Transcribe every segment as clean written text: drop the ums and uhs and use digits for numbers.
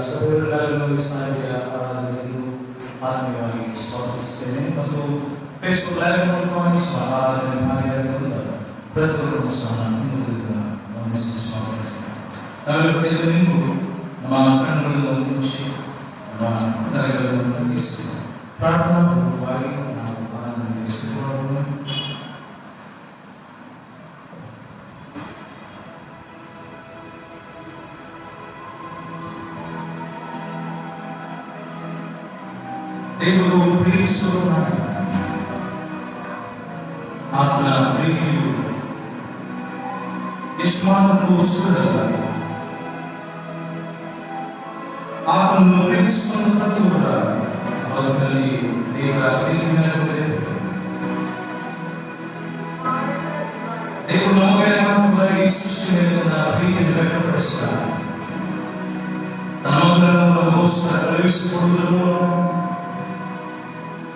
ಸಭೆಗಳಲ್ಲಿ ಸಾರಿಗೆ ಆರಾಧನೆಯನ್ನು ಆತ್ಮೀಯವಾಗಿ ಸ್ವಾಗತಿಸುತ್ತೇನೆ ಮತ್ತು ಫೇಸ್ಬುಕ್ ಲೈವ್ ಮೂಲಕವಾಗಿ ಆರಾಧನೆ ಕಾರ್ಯಕ್ರಮದ ಪ್ರತಿಯೊಬ್ಬರನ್ನು ಸಹ ನಾನು ವಂದಿಸಿ ಸ್ವಾಗತಿಸ್ತೇನೆ. ನಾವೆಲ್ಲ ನಿಂತು ನಮ್ಮ ಕಣ್ಣುಗಳನ್ನು ಮುಚ್ಚಿ ನಮ್ಮ ಹೃದಯಗಳನ್ನು ತಗ್ಗಿಸಿ ಪ್ರಾರ್ಥನಾ ಪೂರ್ವಕವಾಗಿ ನಾವು ಆರಾಧನೆ ನಡೆಸಿಕೊಳ್ಳೋಣ. ದೇವರು ಪ್ರೀತಿಸುವವನಾಗಿದ್ದಾನೆ. ಆತನ ಪ್ರೀತಿಯು ಎಷ್ಟು ಸುಖದಲ್ಲ. ಆತನನ್ನು ಪ್ರೀತಿಸುವ ಪ್ರತಿಯೊಬ್ಬರ ಬದುಕಿನಲ್ಲಿ ದೇವರ ಪ್ರೀತಿ ನೆಲೆಗೊಂಡಿದೆ. ದೇವರು ನಮಗೆ ಈ ಸೃಷ್ಟಿ ಮೇಲೆ ತನ್ನ ಪ್ರೀತಿಯನ್ನು ವ್ಯಕ್ತಪಡಿಸಿದ್ದಾರೆ. ತನ್ನ ಮಗನನ್ನು ನಮಗೋಸ್ಕರ ಕಳುಹಿಸಿಕೊಡುವುದರ ಮೂಲಕ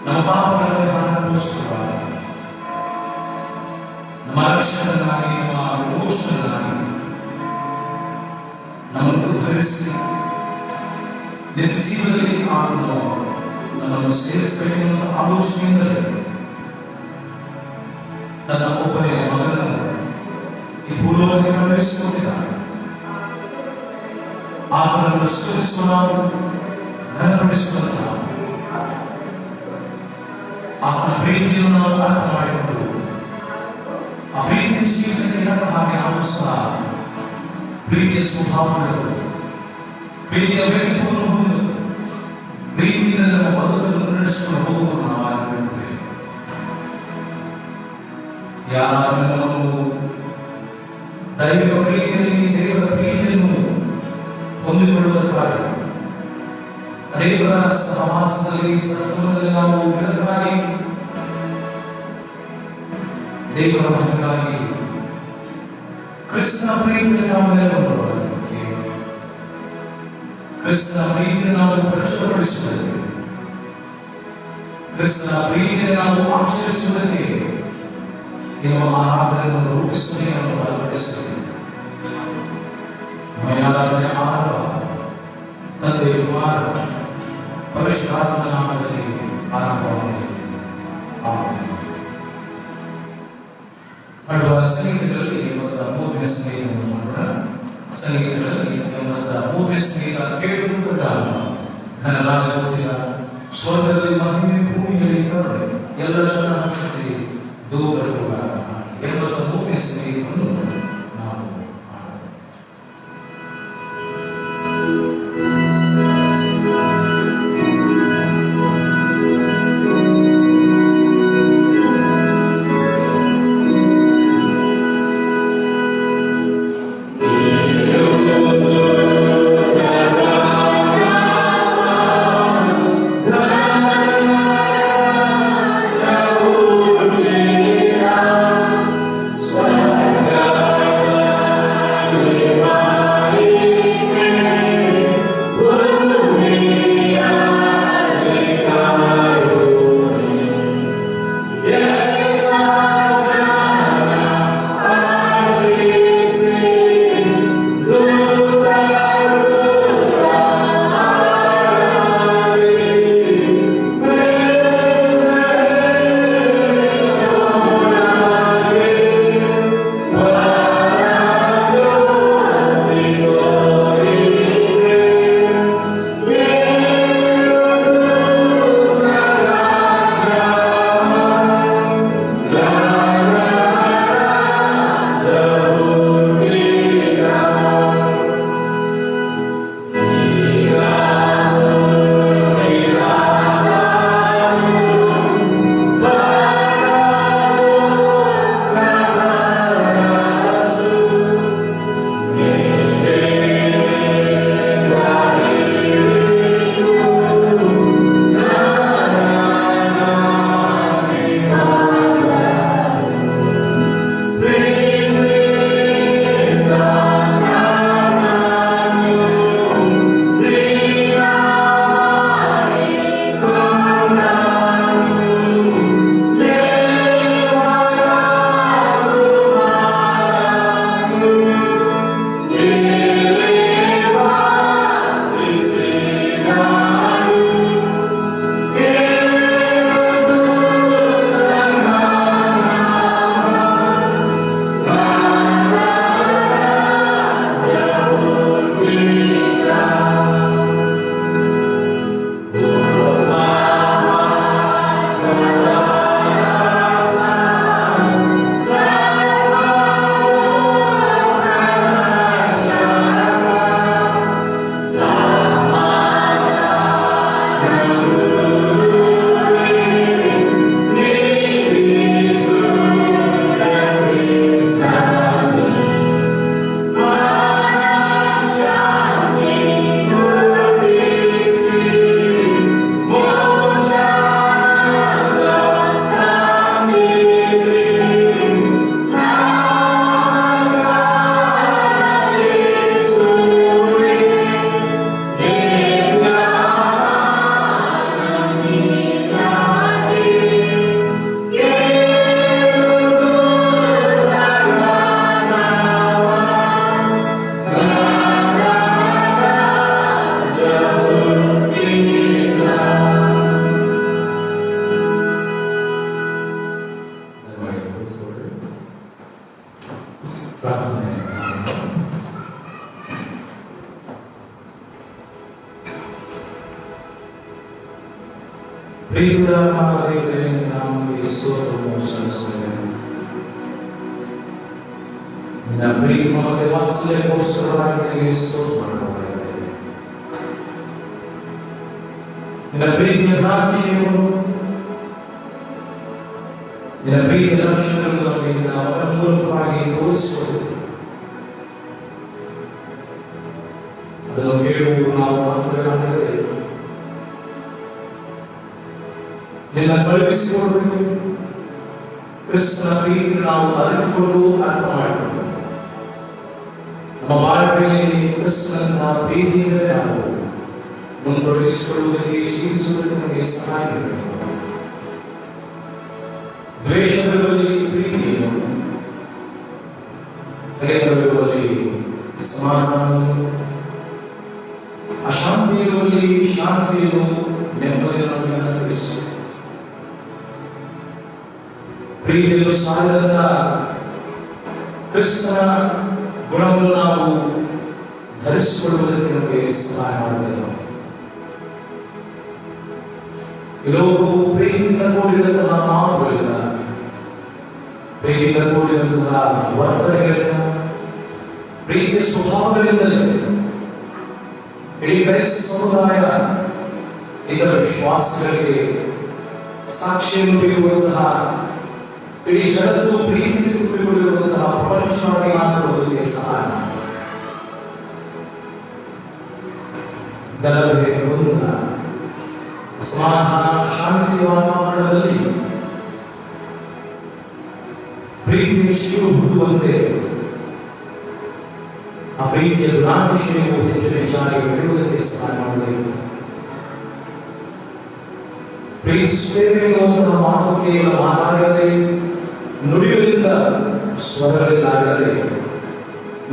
ನಮ್ಮ ಪಾಪಗಳ ಪರಿಹಾರಕ್ಕೋಸ್ಕರ ನಮ್ಮ ರಕ್ಷಕನಾಗಿ ನಮ್ಮ ವಿಮೋಚಕನಾಗಿ ನಮ್ಮನ್ನು ಉದ್ಧರಿಸಿ ನಿತ್ಯ ಜೀವನದಲ್ಲಿ ಆತನು ನಮ್ಮನ್ನು ಸೇರಿಸಬೇಕೆಂಬ ಆಲೋಚನೆಯಿಂದಲೇ ತನ್ನ ಒಬ್ಬನೇ ಮಗನನ್ನು ಈ ಭೂಲೋಕಕ್ಕೆ ಕಳುಹಿಸಿಕೊಟ್ಟಿದ್ದಾನೆ. ಆತನನ್ನು ಸ್ತುತಿಸುವ ನಾವು, ಘನಪಡಿಸುವ ನಾವು, ಆತನ ಪ್ರೀತಿಯನ್ನು ನಾವು ಅರ್ಥ ಮಾಡಿಕೊಂಡು ಆ ಪ್ರೀತಿಯ ಜೀವನದಲ್ಲಿ ಹಾಗೆ ನಾವು ಸಹ ಪ್ರೀತಿಯ ಸ್ವಭಾವಗಳು, ಪ್ರೀತಿಯ ವ್ಯಕ್ತಿತ್ವವನ್ನು ಹೊಂದಲು, ಪ್ರೀತಿಯಿಂದ ನಮ್ಮ ಬದುಕನ್ನು ನಡೆಸಿಕೊಂಡು ಹೋಗುವುದು ನಾವು ಆಗಿರುತ್ತೇವೆ. ಯಾರಾದರೂ ನಾವು ದೈವಿಕ ಪ್ರೀತಿಯಲ್ಲಿ ದೇವರ ಪ್ರೀತಿಯನ್ನು ಹೊಂದಿಕೊಳ್ಳುವುದಕ್ಕಾಗಿ ದೇವರ ಸಹವಾಸದಲ್ಲಿ ಸತ್ಸಂಗದಲ್ಲಿ ನಾವು ನಿರತರಾಗಿ ದೇವರ ಮಹಿಮೆಗಾಗಿ ಕ್ರಿಸ್ತನ ಪ್ರೀತಿಯಲ್ಲಿ ನಾವು ನೆಲೆಗೊಂಡಿರುವುದಕ್ಕೆ, ಕ್ರಿಸ್ತನ ಪ್ರೀತಿಯನ್ನು ನಾವು ಪ್ರಚುರಪಡಿಸುವುದಕ್ಕೆ, ಕ್ರಿಸ್ತನ ಪ್ರೀತಿಯನ್ನು ನಾವು ಆಚರಿಸುವುದಕ್ಕೆ ನಿಮ್ಮ ಆರಾಧನೆಯನ್ನು ರೂಪಿಸುವುದೇ ನಾವು ಬಲಪಡಿಸುತ್ತೇವೆ. ಆರಾಧನೆ ಆರಂಭ ತಂದೆ ಕುಮಾರ ಪವಿತ್ರಾತ್ಮನ ನಾಮದಲ್ಲಿ ಆರಂಭವಾಗಿದೆ. ಮಾಡುವ ಸಂಗೀತಗಳಲ್ಲಿ 83ನೇ ಸಂಗೀತವನ್ನು ಮಾಡೋಣ. ಸಂಗೀತಗಳಲ್ಲಿ 83ನೇ ಸಂಗೀತ ಕೇಳುವುದರ ಘನರಾಜ ಸ್ವರ್ಗದಲ್ಲಿ ಮಹಿಮೆ, ಭೂಮಿಯಲ್ಲಿ ಕರುಣೆ, ಎಲ್ಲ ಶಕ್ತಿ ದೂತರು 83ನೇ ಸಂಗೀತವನ್ನು ನಾವು Swara ಪ್ರೀತಿಯ ದೇವರೇ, ನಾಮಕ್ಕೆ ಸ್ತೋತ್ರವನ್ನು ಸಲ್ಲಿಸುತ್ತೇವೆ. ನಿನ್ನ ಪ್ರೀತಿ ಮತ್ತು ವಾತ್ಸಲ್ಯಕ್ಕೋಸ್ಕರವಾಗಿ ನಿನಗೆ ಸ್ತೋತ್ರ ಮಾಡುತ್ತೇವೆ. ನಿನ್ನ ಪ್ರೀತಿಯ ರಾಜ್ಯವನ್ನು, ನಿನ್ನ ಪ್ರೀತಿಯ ಲಕ್ಷಣಗಳನ್ನು ನಮಗೆ ಅವರ ಮೂಲಕವಾಗಿ ತೋರಿಸಿಕೊಡುತ್ತೇವೆ. ಅದನ್ನು ಕೇಳುವುದು ನಾವು ಮಾತ್ರವೇ, ನಿನ್ನ ಕಳುಹಿಸಿಕೊಡಬೇಕು. ಕ್ರಿಸ್ತನ ಪ್ರೀತಿ ನಾವು ಅರಿತುಕೊಂಡು ಅರ್ಥ ಮಾಡಿಕೊಂಡು ನಮ್ಮ ಬಾಳ್ವೆಯಲ್ಲಿ ಕ್ರಿಸ್ತನ ಪ್ರೀತಿಯಿಂದ ನಾವು ಮುಂದುವರಿಸಿಕೊಳ್ಳುವುದಕ್ಕೆ, ಜೀವಿಸುವುದಕ್ಕೆ ನಮಗೆ ಸಹಾಯ ಮಾಡಬೇಕು. ದ್ವೇಷದಲ್ಲಿ ಪ್ರೀತಿಯನ್ನು, ಭಯವಿರುವಲ್ಲಿ ಸಮಾಧಾನವನ್ನು, ಅಶಾಂತಿ ಇರುವಲ್ಲಿ ಶಾಂತಿಯನ್ನು, ನೆಮ್ಮದಿಯನ್ನು ಅನುಭವಿಸಿ ಪ್ರೀತಿಯನ್ನು ಸಾಲದ ಕ್ರಿಸ್ತನ ಗುಣವನ್ನು ನಾವು ಧರಿಸಿಕೊಳ್ಳುವುದಕ್ಕೆ ನಮಗೆ ಸಹಾಯ ಮಾಡಬೇಕು. ಈ ಲೋಕವು ಪ್ರೀತಿಯಿಂದ ಕೂಡಿದಂತಹ ಮಾತುಗಳಿಂದ, ಪ್ರೀತಿಯಿಂದ ಕೂಡಿದಂತಹ ವರ್ತನೆಗಳಿಂದ, ಪ್ರೀತಿಯ ಸ್ವಭಾವಗಳಿಂದಲೇ ಇಡೀ ಕ್ರೈಸ್ತ ಸಮುದಾಯ ಇತರ ವಿಶ್ವಾಸಗಳಿಗೆ ಸಾಕ್ಷಿಯನ್ನು ಬೀರುವಂತಹ, ಇಡೀ ಜಗತ್ತು ಪ್ರೀತಿಯಿಂದ ತುಂಬಿಕೊಂಡಿರುವಂತಹ ಪ್ರಪಂಚವಾಗಿ ಮಾತನಾಡುವುದಕ್ಕೆ ಸಹಾಯ ಮಾಡಿ. ಗಲಭೆ, ಗೊಂದಲ, ಸಮಾಧಾನ, ಶಾಂತಿಯ ವಾತಾವರಣದಲ್ಲಿ ಪ್ರೀತಿಯ ಶಿವು ಹುಟ್ಟುವಂತೆ ಆ ಪ್ರೀತಿಯ ಗುಣಾತಿಶಯವು ಹೆಚ್ಚು ಹೆಚ್ಚಾಗಿ ಬೆಳೆಯುವುದಕ್ಕೆ ಸಹಾಯ ಮಾಡಬೇಕು. ಪ್ರೀತಿಸುತ್ತೇವೆ ಎನ್ನುವಂತಹ ಮಾತು ಕೇವಲ ಮಾತಾಡದೆ, ನುಡಿಗಳಿಂದ, ಸ್ವರಗಳಿಂದಾಗದೆ,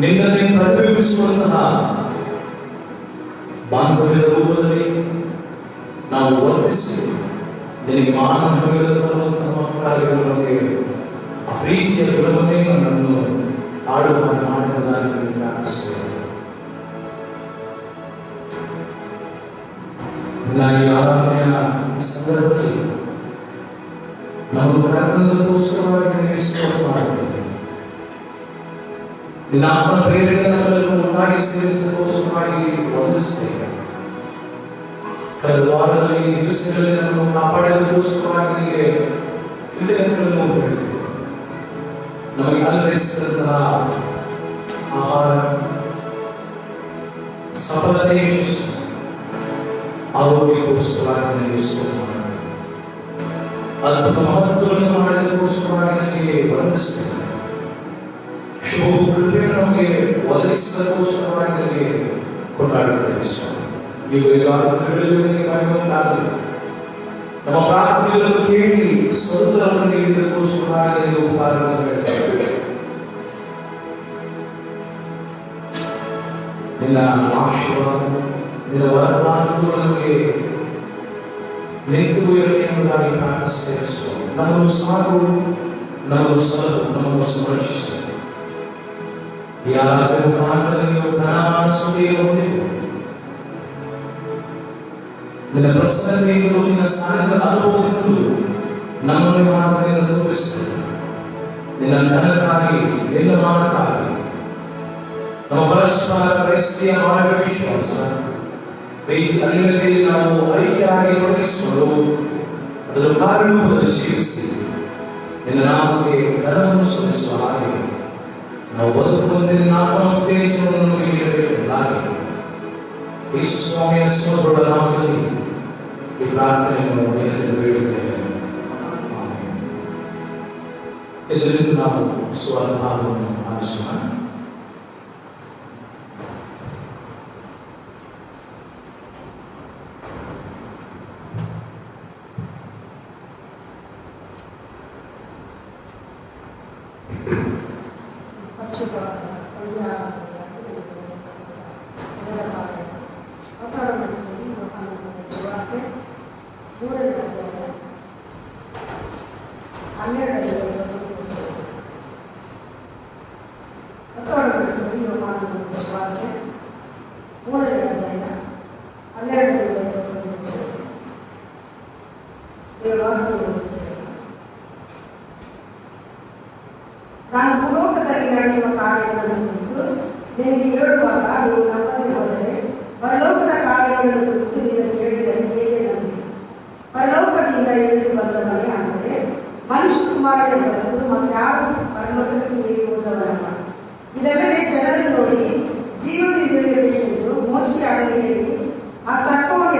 ನಿನ್ನನ್ನೇ ಪ್ರತಿಬಿಂಬಿಸುವಂತಹ ಬಾಂಧವ್ಯದ ರೂಪದಲ್ಲಿ ನಾವು ವರ್ತಿಸಿ ನಿನಗೆ ಮಾನವೀಯತೆ ತರುವಂತಹ ಮಕ್ಕಳಾಗಿ ನಮಗೆ ಆ ಪ್ರೀತಿಯ ಗುಣವನ್ನೇ ನನ್ನನ್ನು ಆಡುವ ಮಾಡುವುದಾಗಿ ಪ್ರಾರ್ಥಿಸುತ್ತೇವೆ. ಈ ಆರಾಧನೆಯ ಸಂದರ್ಭದಲ್ಲಿ ನಮ್ಮನ್ನು ಕರ್ತನಕ್ಕೋಸ್ಕರವಾಗಿ ನಿನಗೆ ಸ್ತೋತ್ರ ಮಾಡುತ್ತೇವೆ. ನಿನ್ನ ಆತ್ಮ ಪ್ರೇರಣೆ ನಮ್ಮನ್ನು ಒಟ್ಟಾಗಿ ಸೇರಿಸೋಸ್ಕರವಾಗಿ ವಂದಿಸುತ್ತೇವೆ. ಕಳೆದ ವಾರದಲ್ಲಿ ದಿವಸಗಳಲ್ಲಿ ನಮ್ಮನ್ನು ಕಾಪಾಡೋದಕ್ಕೋಸ್ಕರವಾಗಿ ನಿನಗೆ ಕೃತಜ್ಞತೆಗಳನ್ನು ಹೇಳ್ತೇವೆ. ನಮಗೆ ಅನುಗ್ರಹಿಸಿದಂತಹ ಆಹಾರ, ಸಫಲತೆ, ಆರೋಗ್ಯಕ್ಕೋಸ್ಕರವಾಗಿ ನನಗೆ ಸ್ತೋತ್ರ ಮಾಡುತ್ತೇವೆ. ಅದ್ಭುತ ಮಹತ್ವವನ್ನು ಮಾಡೋದಕ್ಕೋಸ್ಕರವಾಗಿ ನನಗೆ ವಂದಿಸುತ್ತೇವೆ. ಶುಭ ಕೃಪೆಯನ್ನು ನಮಗೆ ಒದಗಿಸಿದಕ್ಕೋಸ್ಕರವಾಗಿ ನನಗೆ ಕೊಂಡಾಡುತ್ತೇವೆ. ಇವರಿಗಾಗಲಿ ನಮ್ಮ ಪ್ರಾರ್ಥನೆಗಳನ್ನು ಕೇಳಿ ಸ್ವತಂತ್ರವನ್ನು ನೀಡಿದಕ್ಕೋಸ್ಕರವಾಗಿ ನನಗೆ ಉಪಕಾರವನ್ನು ಹೇಳುತ್ತೇವೆ. ನಿನ್ನ ಆಶೀರ್ವಾದ, ನಿನ್ನ ವರದಾನಗಳು ನಮಗೆ ನಿಂತು ಇರಲಿ ಎಂಬುದಾಗಿ ಪ್ರಾರ್ಥಿಸುತ್ತೇವೆ. ನಮ್ಮನ್ನು ಸಾಕು, ನಮ್ಮನ್ನು ಸಲಹು, ನಮ್ಮನ್ನು ಸಂರಕ್ಷಿಸುತ್ತೇವೆ. ಯಾರಾದರೂ ಮುಖಾಂತರ ನೀವು ಜ್ಞಾನಸುದ್ದಿಯನ್ನು ಹೊಂದಿದ್ದು, ನಿನ್ನ ಪ್ರಸನ್ನತೆಯನ್ನು, ನಿನ್ನ ಸಾನ್ನಿಧ್ಯದ ಅನುಭವವನ್ನು ನಮ್ಮನ್ನು ಮಾತನ್ನು ತೋರಿಸುತ್ತೇವೆ. ನಿನ್ನ ಜ್ಞಾನಕ್ಕಾಗಿ, ನಿನ್ನ ಮಾನಕ್ಕಾಗಿ, ನಮ್ಮ ಪರಸ್ಪರ ಕ್ರೈಸ್ತಿಯ ಬಾಳ ವಿಶ್ವಾಸ, ಪ್ರೀತಿ, ಅನ್ಯತೆಯಲ್ಲಿ ನಾವು ಐಕ್ಯ ಐಕ್ಯರಾಗಿ ತೊಡಗಿಸಿಕೊಂಡು ಅದರ ಕಾರ್ಯರೂಪದಲ್ಲಿ ಜೀವಿಸಿ ನಿನ್ನ ನಾಮಕ್ಕೆ ಘನವನ್ನು ಸಲ್ಲಿಸುವ ಹಾಗೆ ನಾವು ಬದುಕುವಂತೆ ನಿನ್ನ ಆತ್ಮ ಉದ್ದೇಶವನ್ನು ನಮಗೆ ನೀಡಬೇಕೆಂದಾಗಿ ಯೇಸು ಸ್ವಾಮಿಯ ಸೋದರ ನಾಮದಲ್ಲಿ ಈ ಪ್ರಾರ್ಥನೆಯನ್ನು ಬೇಡುತ್ತೇವೆ. ಎದುರಿದ್ದು ನಾವು ಸ್ವರಭಾವವನ್ನು ಆಲಿಸೋಣ. ನಾನು ಭೂಲೋಕದಲ್ಲಿ ನಡೆಯುವ ಕಾರ್ಯಗಳನ್ನು ಕುರಿತು ನಿನಗೆ ಹೇಳುವಾಗ ನೀವು ನಂಬದೆ ಹೋದರೆ ಪರಲೋಕದ ಕಾರ್ಯಗಳನ್ನು ಕುರಿತು ನಿನಗೆ ಹೇಳಿದರೆ ಹೇಗೆ ನಂಬಿ? ಪರಲೋಕದಿಂದ ಇಳಿದು ಬಂದವನೇ ಅಂದರೆ ಮನುಷ್ಯ ಕುಮಾರನ ಹೊರತು ಮತ್ತಾರು ಪರಲೋಕಕ್ಕೆ ಏರಿ ಹೋದವರಲ್ಲ. ಇದಲ್ಲದೆ ಜನರನ್ನು ನೋಡಿ ಜೀವದಿಂದಿರಬೇಕೆಂದು ಮೋಶೆ ಅಡವಿಯಲ್ಲಿ ಆ ಸರ್ಪವನ್ನು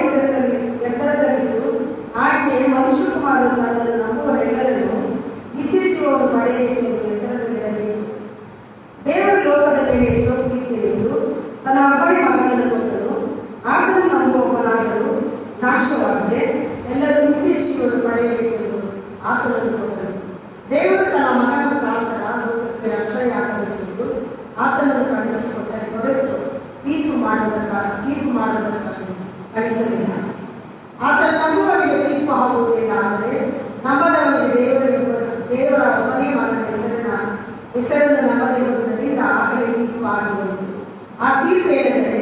ಎತ್ತರದಲ್ಲಿದ್ದು ಹಾಗೆಯೇ ಮನುಷ್ಯ ಕುಮಾರನು ನನ್ನನ್ನು ನಂಬುವರೆಲ್ಲರನ್ನು ನಿತ್ಯ ಜೀವವನ್ನು ಪಡೆಯಬೇಕೆಂದು ಎತ್ತರದಲ್ಲಿಡಬೇಕು. ದೇವರ ಲೋಕದ ಮೇಲೆ ಎಷ್ಟೋ ಪ್ರೀತಿಯೆಂದು ತನ್ನ ಒಬ್ಬನೇ ಮಗನನ್ನು ಕೊಟ್ಟನು. ಆತನು ನಂಬುವವನಾದರೂ ನಾಶವಾಗದೆ ಎಲ್ಲರೂ ನಿತ್ಯ ಜೀವವನ್ನು ಪಡೆಯಬೇಕೆಂದು ಆತನನ್ನು ಕೊಟ್ಟನು. ದೇವರು ತನ್ನ ಮಗನ ಮುಖಾಂತರ ಲೋಕಕ್ಕೆ ರಕ್ಷಣೆಯಾಗಬೇಕೆಂದು ಆತನನ್ನು ಕಳಿಸಿಕೊಟ್ಟರೆ ಹೊರತು ತೀರ್ಪು ಮಾಡುವುದಕ್ಕಾಗಿ ಕಳಿಸಲಿಲ್ಲ. ಆತನ ನಂಬುವವರಿಗೆ ತೀರ್ಪು ಆಗುವುದಿಲ್ಲ, ಆದರೆ ನಂಬದವರಿಗೆ ದೇವರ ಒಬ್ಬನೇ ಮಗನ ಹೆಸರನ್ನು ನಮ್ಮದೇ ಹೋದರಿಂದ ಆಗಲೇ ತೀರ್ಪು ಆಗುವುದು. ಆ ತೀರ್ಪು ಏನೆಂದರೆ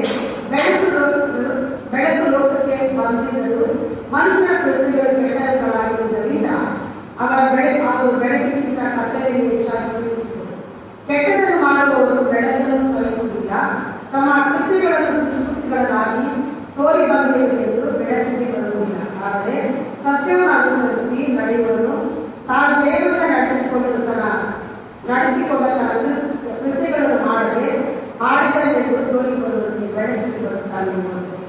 ಬೆಳಕು ಲೋಕಕ್ಕೆ ಬಂದಿದ್ದರೂ ಮನುಷ್ಯರ ಕೃತ್ಯಗಳು ಕೆಟ್ಟಗಳಾಗಿರುವುದರಿಂದ ಅವರು ಬೆಳಕಿಗಿಂತ ಕತ್ತಲೆಯನ್ನು ಹೆಚ್ಚಾಗಿ ಪ್ರೀತಿಸಿದರು. ಕೆಟ್ಟದನ್ನು ಮಾಡುವವರು ಬೆಳಕನ್ನು ಸಹಿಸುವುದಿಲ್ಲ, ತಮ್ಮ ಕೃತ್ಯಗಳನ್ನು ದುಷ್ಕೃತ್ಯಗಳಾಗಿ ತೋರಿ ಬಂದಿರುವುದೆಂದು ಬೆಳಕಿಗೆ ಬರುವುದಿಲ್ಲ. ಆದರೆ ಸತ್ಯವನ್ನು ಅನುಸರಿಸಿ ನಡೆಯುವನು ತಾನು ದೇವರನ್ನು ನಡೆಸಿಕೊಂಡ ಕೃತ್ಯಗಳನ್ನು ಮಾಡದೆ ಮಾಡಿದನೆಂದು ತೋರಿಕೊಳ್ಳುವಂತೆ ಬೆಳಕಿಗೆ ಬರುತ್ತಾನೆ ಎಂಬುದೇ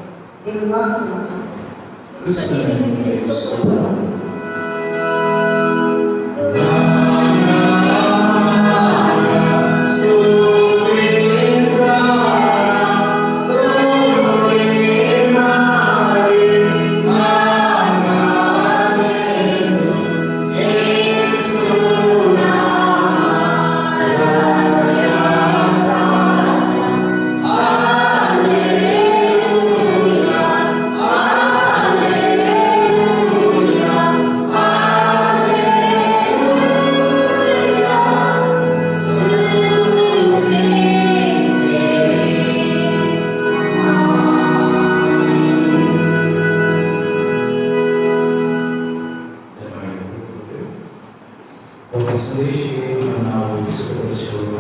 ಸಂದೇಶವನ್ನು ನಾವು ವಿಸ್ತರಿಸೋಣ.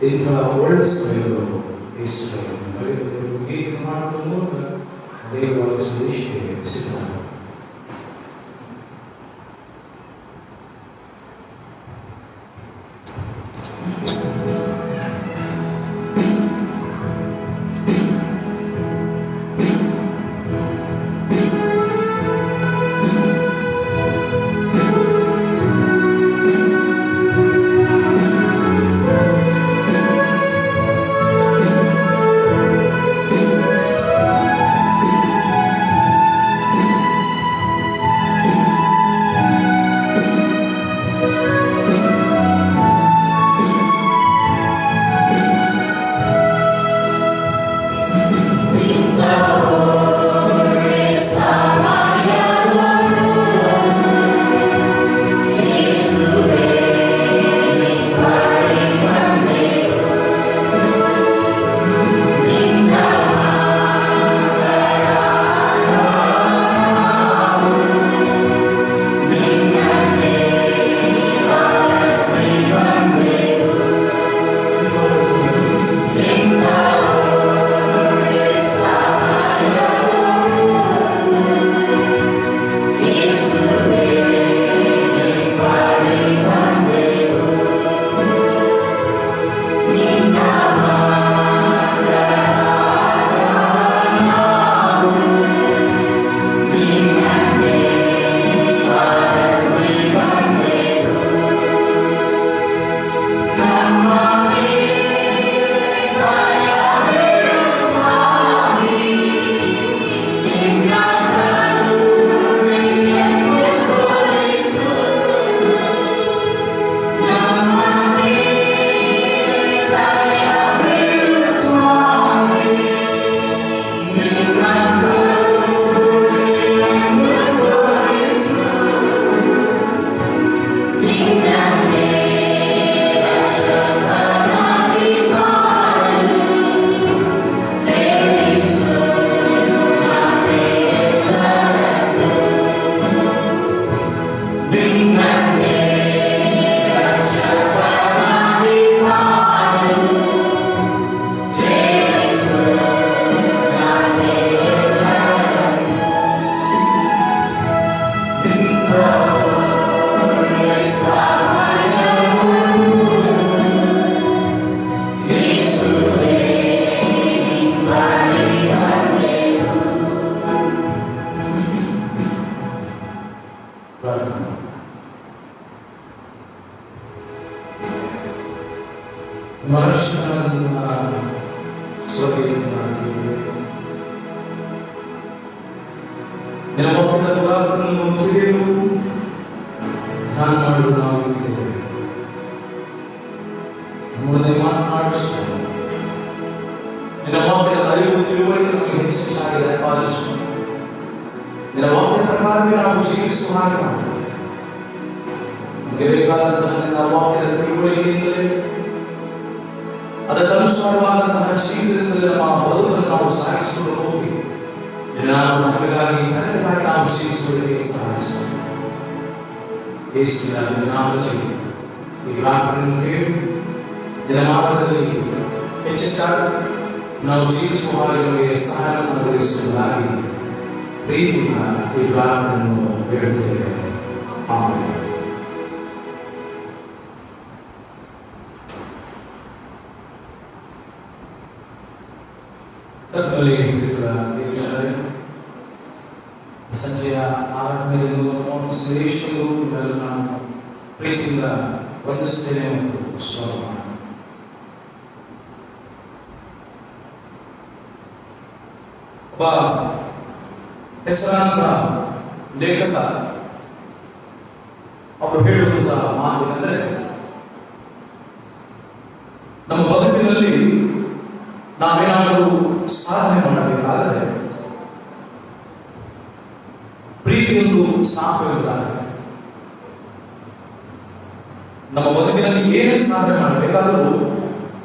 ಇಂಥ ಒಳ್ಳೆ ಸಮಯಗಳು ಗೀತೆ ಮಾಡುವ ಮೂಲಕ ದೇವರ ಸಂದೇಶಕ್ಕೆ ಸಿದ್ಧ. ಮನುಷ್ಯನ ಸ್ವರ್ಗೀಯ ನಿನ್ನ ವಾಕ್ಯದ ಪುರಾತನವನ್ನು ತಿಳಿಯಲು ಧ್ಯಾನ ಮಾಡಲು ನಾವು ಇದ್ದೇವೆ. ನಮ್ಮೊಂದಿಗೆ ಮಾತನಾಡಿಸು. ನಿನ್ನ ವಾಕ್ಯದ ಅರಿವು ತಿಳುವಳಿಕೆ ನಮಗೆ ಹೆಚ್ಚಾಗಿ ದಯಪಾಲಿಸು. ನಿನ್ನ ವಾಕ್ಯ ಪ್ರಕಾರವೇ ನಾವು ಜೀವಿಸುವ ಹಾಗೆ ಮಾಡು. ನಮಗೆ ಬೇಕಾದಂತಹ ನಿನ್ನ ವಾಕ್ಯದ ತಿಳುವಳಿಕೆಯಿಂದಲೇ ಅದಕ್ಕನುಸಾರವಾದಂತಹ ಜೀವಿತದಲ್ಲಿ ನಮ್ಮ ಬದುಕನ್ನು ನಾವು ಸಾಗಿಸಿಕೊಂಡು ಹೋಗಿ ಮಕ್ಕಳಿಗಾಗಿ ಕರೆಗಾಗಿ ನಾವು ಜೀವಿಸುವುದಕ್ಕೆ ಸಹಾಯಿಸೋಣ. ಯೇಸುವಿನ ನಾಮದಲ್ಲಿ ಈ ಪ್ರಾರ್ಥನೆಯನ್ನು ಕೇಳಿ ದಿನಮಾನದಲ್ಲಿ ಹೆಚ್ಚೆಚ್ಚಾಗಿ ನಾವು ಜೀವಿಸುವ ಹಾಗೆ ನಮಗೆ ಸಹಾಯವನ್ನು ಒದಗಿಸುವುದಾಗಿ ಪ್ರೀತಿಯಿಂದ ಈ ಪ್ರಾರ್ಥನೆಯನ್ನು ಬೇಡುತ್ತೇವೆ. ಆಮೆನ್. ಸಂಜೆಯ ಆರಾಧನೆಯನ್ನು ಶ್ರೇಷ್ಠರು ಇವೆಲ್ಲ ನಾನು ಪ್ರೀತಿಯಿಂದ ವಂದಿಸುತ್ತೇನೆ ಮತ್ತು ಸ್ವಾಗತ. ಒಬ್ಬ ಹೆಸರಾಂತ ಲೇಖಕ ಅವರು ಹೇಳುವಂತಹ ಮಾತುಗಳೆಂದರೆ, ನಮ್ಮ ಬದುಕಿನಲ್ಲಿ ನಾವೇನಾದರೂ ಸಾಧನೆ ಮಾಡಬೇಕಾದರೆ ಪ್ರೀತಿಯೊಂದು ಸಾಕಬೇಕಾಗಿದೆ. ನಮ್ಮ ಬದುಕಿನಲ್ಲಿ ಏನೇ ಸಾಧನೆ ಮಾಡಬೇಕಾದರೂ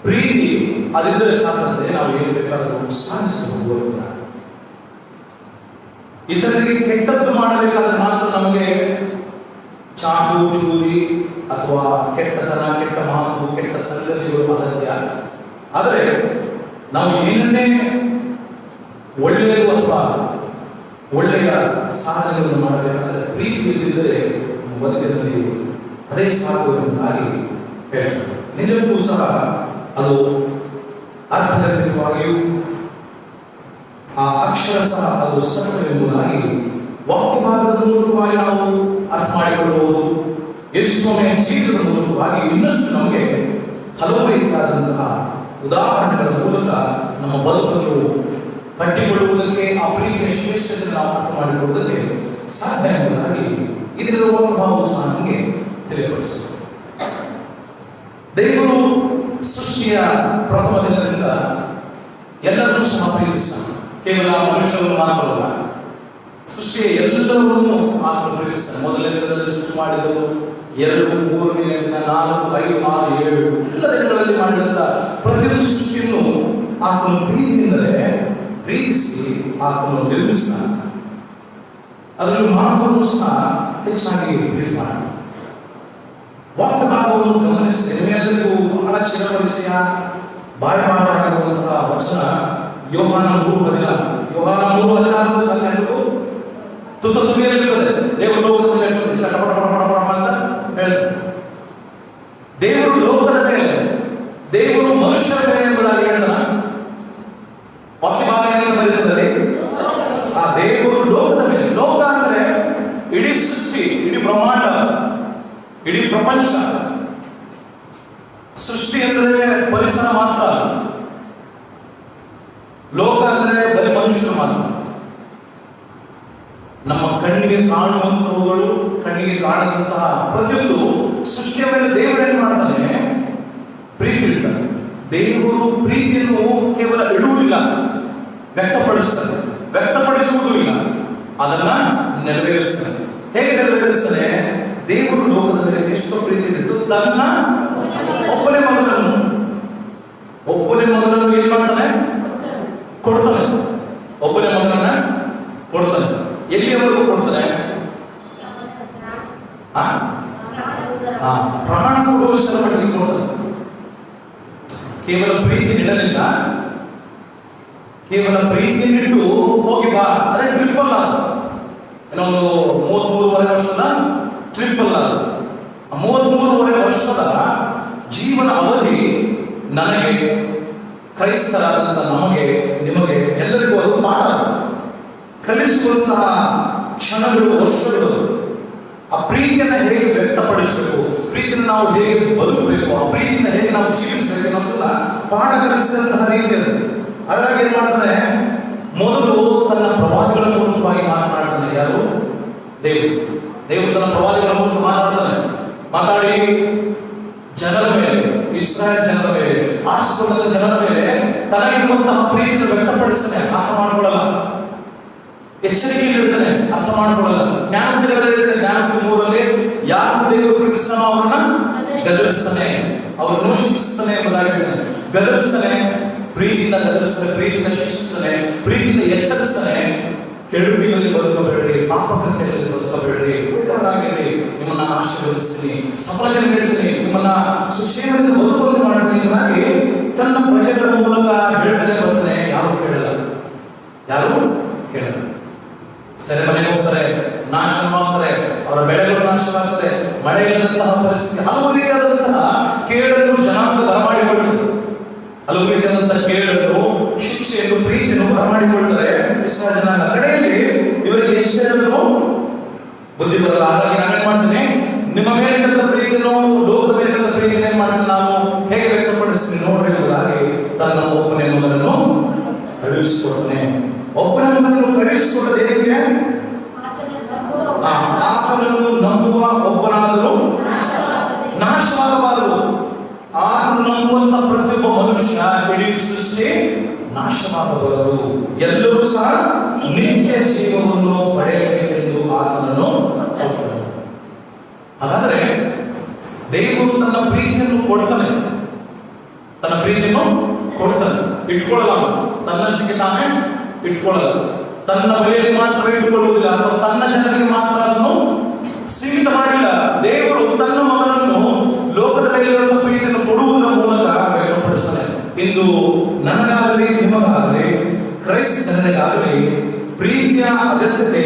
ಪ್ರೀತಿ ಅದಿದ್ದರೆ ಸಾಕಂತೆ ನಾವು ಏನು ಬೇಕಾದರೂ ಸಾಧಿಸಬಹುದು. ಇತರರಿಗೆ ಕೆಟ್ಟದ್ದು ಮಾಡಬೇಕಾದ್ರೆ ಮಾತ್ರ ನಮಗೆ ಚಾಕು ಚೂರಿ ಅಥವಾ ಕೆಟ್ಟತನ, ಕೆಟ್ಟ ಮಾತು, ಕೆಟ್ಟ ಸಂಗತಿಗಳು ಅಗತ್ಯ. ಆದರೆ ನಾವು ಏನನ್ನೇ ಒಳ್ಳೆಯದು ಅಥವಾ ಒಳ್ಳೆಯ ಸಾಧನೆಗಳನ್ನು ಮಾಡಬೇಕಾದರೆ ಪ್ರೀತಿ ಇದ್ದಿದ್ದರೆ ನಮ್ಮ ಬದುಕಿನಲ್ಲಿ ಅದೇ ಸಾಕು ಎಂಬುದಾಗಿ ಹೇಳ್ತಾರೆ. ನಿಜಕ್ಕೂ ಸಹ ಅದು ಅರ್ಥಗರ್ಭಿತವಾಗಿಯೂ ಆ ಅಕ್ಷರ ಸಹ ಅದು ಸತ್ಯವೆಂಬುದಾಗಿ ವಾಕ್ಯಭಾಗದ ಮೂಲಕವಾಗಿ ನಾವು ಅರ್ಥ ಮಾಡಿಕೊಳ್ಳಬಹುದು. ಯೇಸುವಿನ ಜೀವಿತದ ಮೂಲಕವಾಗಿ ಇನ್ನಷ್ಟು ನಮಗೆ ಹಲವು ರೀತಿಯಾದಂತಹ ಉದಾಹರಣೆಗಳ ಮೂಲಕ ನಮ್ಮ ಬದುಕನ್ನು ಕಟ್ಟಿಕೊಳ್ಳುವುದಕ್ಕೆ, ಆ ಪ್ರೀತಿಯ ಶ್ರೇಷ್ಠತೆ ನಾವು ಅರ್ಥ ಮಾಡಿಕೊಳ್ಳುವುದಕ್ಕೆ ಸಾಧ್ಯ ಎಂಬುದಾಗಿ ಇದರ ವಾಕ್ಯಭಾವವು ಸಹ ನಮಗೆ ತಿಳಿಯಪಡಿಸುತ್ತದೆ. ದೇವರು ಸೃಷ್ಟಿಯ ಪ್ರಥಮ ದಿನದಿಂದ ಎಲ್ಲರನ್ನೂ ಸಹ ಪ್ರೀತಿಸ್ತಾನೆ. ಕೇವಲ ಮನುಷ್ಯರನ್ನು ಮಾತ್ರವಲ್ಲ, ಸೃಷ್ಟಿಯ ಎಲ್ಲವನ್ನೂ ಆತ್ಮ ಪ್ರೀತಿಸ್ತಾನೆ. ಮೊದಲನೇ ದಿನದಲ್ಲಿ ಸೃಷ್ಟಿ ಮಾಡಿದರು 2, 3ನೇ ದಿನ 4, 5, 6, 7 ಎಲ್ಲ ದಿನಗಳಲ್ಲಿ ಮಾಡಿದಂತ ಪ್ರತಿಯೊಂದು ಸೃಷ್ಟಿಯನ್ನು ಆತ್ಮನ ಪ್ರೀತಿಯಿಂದಲೇ ಪ್ರೀತಿಸಿ ಆತ್ಮನ್ನು ನಿರ್ಮಿಸ್ತಾನೆ. ಅದರಲ್ಲಿ ಮಾನವನು ಸಹ ಹೆಚ್ಚಾಗಿ ಪ್ರೀತಿ ಮಾಡಿ ವಾಕ್ಯಭಾಗವನ್ನು ಗಮನಿಸಿ ನಿಮ್ಮೆಲ್ಲರಿಗೂ ಬಹಳ ಚಿರಪರಿಚಯ ಬಾಯ್ಪಾಡಾಗಿರುವಂತಹ ವಚನ ಯೋಹಾನ 3:16. ಯೋಹಾನ 3:16 ಸಾಕು ತುತ್ತುತ್ತುವಿಯಲ್ಲಿರುತ್ತದೆ. ದೇವರು ಲೋಕದಲ್ಲಿ ಎಷ್ಟು ಅಂತ ಹೇಳ್ತಾರೆ. ದೇವರು ಲೋಕದ ಮೇಲೆ, ದೇವರು ಮನುಷ್ಯರ ಮೇಲೆ ಎಂಬುದಾಗಿ ಹೇಳಿದ ವಾಕ್ಯಭಾಗವನ್ನು ಬರೆದಿದ್ದಾರೆ. ಆ ದೇವರು ಲೋಕದ ಮೇಲೆ, ಲೋಕ ಅಂದ್ರೆ ಇಡೀ ಸೃಷ್ಟಿ, ಇಡೀ ಬ್ರಹ್ಮಾಂಡ, ಇಡೀ ಪ್ರಪಂಚ. ಸೃಷ್ಟಿ ಅಂದ್ರೆ ಪರಿಸರ ಮಾತ್ರ, ಲೋಕ ಅಂದ್ರೆ ಬರೀ ಮನುಷ್ಯರು ಮಾತ್ರ. ನಮ್ಮ ಕಣ್ಣಿಗೆ ಕಾಣುವಂತಹವುಗಳು, ಕಣ್ಣಿಗೆ ಕಾಣದಂತಹ ಪ್ರತಿಯೊಂದು ಸೃಷ್ಟಿಯ ಮೇಲೆ ದೇವರೇನು ಮಾಡ್ತಾನೆ? ಪ್ರೀತಿ ಇಡ್ತಾನೆ. ದೇವರು ಪ್ರೀತಿಯನ್ನು ಕೇವಲ ಇಡುವುದಿಲ್ಲ, ವ್ಯಕ್ತಪಡಿಸ್ತಾನೆ. ವ್ಯಕ್ತಪಡಿಸುವುದೂ ಇಲ್ಲ, ಅದನ್ನ ನೆರವೇರಿಸ್ತಾನೆ. ಹೇಗೆ ನೆರವೇರಿಸ್ತಾನೆ? ದೇವರು ಲೋಕದ ಮೇಲೆ ಎಷ್ಟು ಪ್ರೀತಿ ಇಟ್ಟು ತನ್ನ ಒಬ್ಬನೇ ಮಗನನ್ನು ಏನ್ ಮಾಡ್ತಾನೆ? ಕೊಡ್ತಾನೆ. ಒಬ್ಬನೇ ಮಗನನ್ನ ಕೊಡ್ತಾನೆ. ಎಲ್ಲಿಯವರೆಗೂ ಕೊಡ್ತಾನೆ? ಪ್ರಾಣ ಕೊಡುವಷ್ಟರ ಮಟ್ಟಿಗೆ ಕೊಡ್ತಾನೆ. ಕೇವಲ ಪ್ರೀತಿ ನೀಡಲಿಲ್ಲ, ಕೇವಲ ಪ್ರೀತಿಯನ್ನಿಟ್ಟು ಹೋಗಿ ಬಾ, ಅದೇ ಟ್ರಿಪ್ ಅಲ್ಲ. ಇನ್ನೊಂದು 33.5 ವರ್ಷದ ಟ್ರಿಪ್ ಅಲ್ಲ. 33.5 ವರ್ಷದ ಜೀವನ ಅವಧಿ ನನಗೆ, ಕ್ರೈಸ್ತರಾದಂಥ ನಮಗೆ, ನಿಮಗೆ ಎಲ್ಲರಿಗೂ ಅದು ಪಾಠ ಕಲಿಸುವಂತಹ ಕ್ಷಣಗಳು, ವರ್ಷಗಳು. ಆ ಪ್ರೀತಿಯನ್ನು ಹೇಗೆ ವ್ಯಕ್ತಪಡಿಸಬೇಕು, ಪ್ರೀತಿಯನ್ನು ನಾವು ಹೇಗೆ ಬದುಕಬೇಕು, ಆ ಪ್ರೀತಿಯಿಂದ ಹೇಗೆ ನಾವು ಜೀವಿಸಬೇಕು ಅನ್ನೋದನ್ನ ಪಾಠ ಕಲಿಸಿದಂತಹ ರೀತಿ ಅದು. ಹಾಗಾಗಿ ಏನ್ ಮಾಡ್ತಾನೆ, ಮೊದಲು ತನ್ನ ಪ್ರವಾದಿಗಳ ಮೂಲಕವಾಗಿ ಮಾತನಾಡ್ತಾನೆ. ಯಾರು? ದೇವರು ತನ್ನ ಪ್ರವಾದಿಗಳ ಮೂಲಕ ಮಾತಾಡಿ ಜನರ ಮೇಲೆ, ಇಸ್ರಾಯೇಲ್ ಜನರ ಮೇಲೆ, ಆರಿಸಿಕೊಂಡ ಜನರ ಮೇಲೆ ತನಗಿರುವಂತಹ ಪ್ರೀತಿಯನ್ನು ವ್ಯಕ್ತಪಡಿಸ್ತಾನೆ. ಅರ್ಥ ಮಾಡ್ಕೊಳ್ಳಲ್ಲ, ಎಚ್ಚರಿಕೆ ಇರ್ತಾನೆ, ಅರ್ಥ ಮಾಡ್ಕೊಳ್ಳಲ್ಲ. ಜ್ಞಾನಕ್ಕೆ ಮೂರಲ್ಲಿ ಯಾರು ದೇವರು ಪ್ರೀತಿಸ್ತಾನೋ ಅವರನ್ನ ಗದರಿಸ್ತಾನೆ, ಅವರನ್ನು ಶಿಕ್ಷಿಸ್ತಾನೆ ಎಂಬುದಾಗಿರ್ತಾನೆ. ಗದರಿಸ್ತಾನೆ, ಪ್ರೀತಿಯಿಂದ ಗದರಿಸ್ತಾನೆ, ಪ್ರೀತಿಯಿಂದ ಶಿಕ್ಷಿಸ್ತಾನೆ, ಪ್ರೀತಿಯಿಂದ ಎಚ್ಚರಿಸ್ತಾನೆ. ಕೆಡುಕಿನಲ್ಲಿ ಬದುಕಬೇಡ್ರಿ, ಪಾಪಕೃತ್ಯಗಳಲ್ಲಿ ಬದುಕಬೇಡ್ರಿ, ಉಳ್ಳವರಾಗಿರಿ, ನಿಮ್ಮನ್ನ ಆಶೀರ್ವದಿಸ್ತೀನಿ, ಸಫಲತೆ ನೀಡ್ತೀನಿ, ನಿಮ್ಮನ್ನ ಸುಕ್ಷೇಮದಿಂದ ಬದುಕುವಂತೆ ಮಾಡ್ತೀನಿ ಎಂಬುದಾಗಿ ತನ್ನ ಪ್ರಜೆಗಳ ಮೂಲಕ ಹೇಳ್ತಾನೆ ಬರ್ತಾನೆ. ಯಾರು ಕೇಳಲ್ಲ, ಯಾರು ಕೇಳಲ್ಲ. ಸೆರೆಮನೆಗೆ ಹೋಗ್ತಾರೆ, ನಾಶವಾಗ್ತಾರೆ, ಅವರ ಬೆಳೆಗಳು ನಾಶವಾಗ್ತದೆ, ಮಳೆ ಇಲ್ಲದಂತಹ ಪರಿಸ್ಥಿತಿ, ಹಲವು ರೀತಿಯಾದಂತಹ ಕೇಳನ್ನು ಜನಾಂಗ ಬರಮಾಡಿಕೊಳ್ತದೆ. ಹಲವು ರೀತಿಯಾದಂತಹ ಕೇಳನ್ನು, ಶಿಕ್ಷೆಯನ್ನು, ಪ್ರೀತಿಯನ್ನು ಬರಮಾಡಿಕೊಳ್ತಾರೆ ಇಸ್ರಾಯೇಲ್ ಜನಾಂಗ. ಕಡೆಯಲ್ಲಿ ಇವರಿಗೆ ಎಷ್ಟು ಹೇಳಿದ್ರು ಬುದ್ಧಿ ಬರಲ್ಲ. ಹಾಗಾಗಿ ನಾನೇನ್ ಮಾಡ್ತೀನಿ, ನಿಮ್ಮ ಮೇಲಿನ ಪ್ರೀತಿಯನ್ನು, ಲೋಕದ ಮೇಲಿನ ಪ್ರೀತಿಯನ್ನು ಏನ್ ಮಾಡ್ತೀನಿ, ನಾನು ಹೇಗೆ ವ್ಯಕ್ತಪಡಿಸ್ತೀನಿ ನೋಡ್ರಿ ಎಂಬುದಾಗಿ ತನ್ನ ಒಬ್ಬನೇ ಮಗನನ್ನು ಕಳುಹಿಸಿಕೊಡ್ತಾನೆ. ಒಬ್ಬನೇ ಮಗನನ್ನು ಕಳುಹಿಸಿಕೊಟ್ಟದ ಹೇಗೆ? ಆತನನ್ನು ನಂಬುವ ಒಬ್ಬನಾದರೂ ನಾಶವಾಗಬಾರದು. ಆತನು ನಂಬುವಂತ ಪ್ರತಿಯೊಬ್ಬ ಮನುಷ್ಯ ಇಡೀ ಸೃಷ್ಟಿ ನಾಶವಾಗಬಾರದು, ಎಲ್ಲರೂ ಸಹ ನಿತ್ಯ ಜೀವವನ್ನು ಪಡೆಯಬೇಕೆಂದು ಆತನನ್ನು ಕೊಟ್ಟನು. ಹಾಗಾದ್ರೆ ದೇವರು ತನ್ನ ಪ್ರೀತಿಯನ್ನು ಕೊಡ್ತಾನೆ, ತನ್ನ ಪ್ರೀತಿಯನ್ನು ಕೊಡ್ತಾನೆ, ಇಟ್ಕೊಳ್ಳಲ್ಲ. ತನ್ನಷ್ಟಕ್ಕೆ ತಾನೇ ಇಟ್ಕೊಳ್ಳಲ್ಲ, ತನ್ನ ಬಳಿಯಲ್ಲಿ ಮಾತ್ರ ಇಟ್ಟುಕೊಳ್ಳುವುದಿಲ್ಲ, ಅಥವಾ ತನ್ನ ಜನರಿಗೆ ಮಾತ್ರ ಅದನ್ನು ಸೀಮಿತ ಮಾಡಿಲ್ಲ. ದೇವರು ತನ್ನ ಮಗನನ್ನು ಲೋಕದ ಮೇಲಿರುವ ಪ್ರೀತಿಯನ್ನು ಕೊಡುವುದರ ಮೂಲಕ ವ್ಯಕ್ತಪಡಿಸ್ತಾನೆ. ಇಂದು ನನಗಾಗಲಿ, ನಿಮಗಾಗಲಿ, ಕ್ರೈಸ್ತ ಜನರಿಗಾಗಲಿ ಪ್ರೀತಿಯ ಅಗತ್ಯತೆ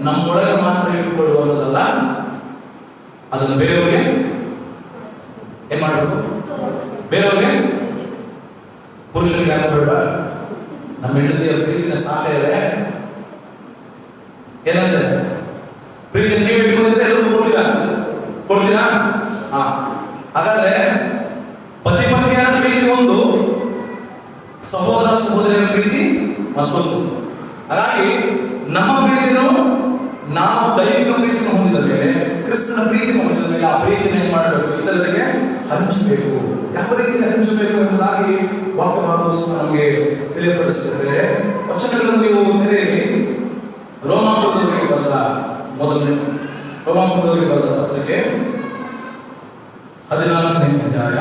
ನಮ್ಮೊಳಗೆ ಮಾತ್ರ ಇಟ್ಟುಕೊಳ್ಳುವುದಲ್ಲ, ಅದನ್ನು ಬೇರೆಯವರಿಗೆ ಏನ್ ಮಾಡಬೇಕು? ಬೇರೆಯವರಿಗೆ, ಪುರುಷರಿಗೆ ಆಗಬೇಡ. ನಮ್ಮ ಹೆಂಡತಿಯ ಪ್ರೀತಿನ ಸಾಧ್ಯ ಇದೆ ಏನಂದ್ರೆ, ಪ್ರೀತಿ ನೀವು ಇಟ್ಕೊಂಡಿದ್ರೆ ಎಲ್ಲರೂ ಕೊಡ್ತೀರಾ? ಹಾಗಾದ್ರೆ ಪತಿ ಪತ್ನಿಯರ ಪ್ರೀತಿ ಒಂದು, ಸಹೋದರ ಸಹೋದರಿಯರ ಪ್ರೀತಿ ಮತ್ತೊಂದು. ಹಾಗಾಗಿ ನಮ್ಮ ಪ್ರೀತಿಯನ್ನು ನಾವು ದೈವಿಕ ಪ್ರೀತಿಯನ್ನು ಹೊಂದಿದ ಮೇಲೆ, ಕ್ರಿಸ್ತನ ಪ್ರೀತಿಯನ್ನು ಹೊಂದಿದ ಮೇಲೆ ಆ ಪ್ರೀತಿನ ಏನ್ ಮಾಡಬೇಕು? ಇತರರಿಗೆ ಹಂಚಬೇಕು. ಯಾವ ರೀತಿ ಹಂಚಬೇಕು ಎಂಬುದಾಗಿ ವಾಕ್ಯವಾದ ನಮಗೆ ತಿಳಿಯಪಡಿಸುತ್ತದೆ. ವಚನಗಳನ್ನು ನೀವು ತೆರೆಯಿರಿ. ರೋಮಾಪುರದವರಿಗೆ ಬರೆದ ಮೊದಲನೇ, ರೋಮಾಪುರದವರಿಗೆ ಬರೆದ ಪತ್ರಿಕೆ 14ನೇ ಅಧ್ಯಾಯ,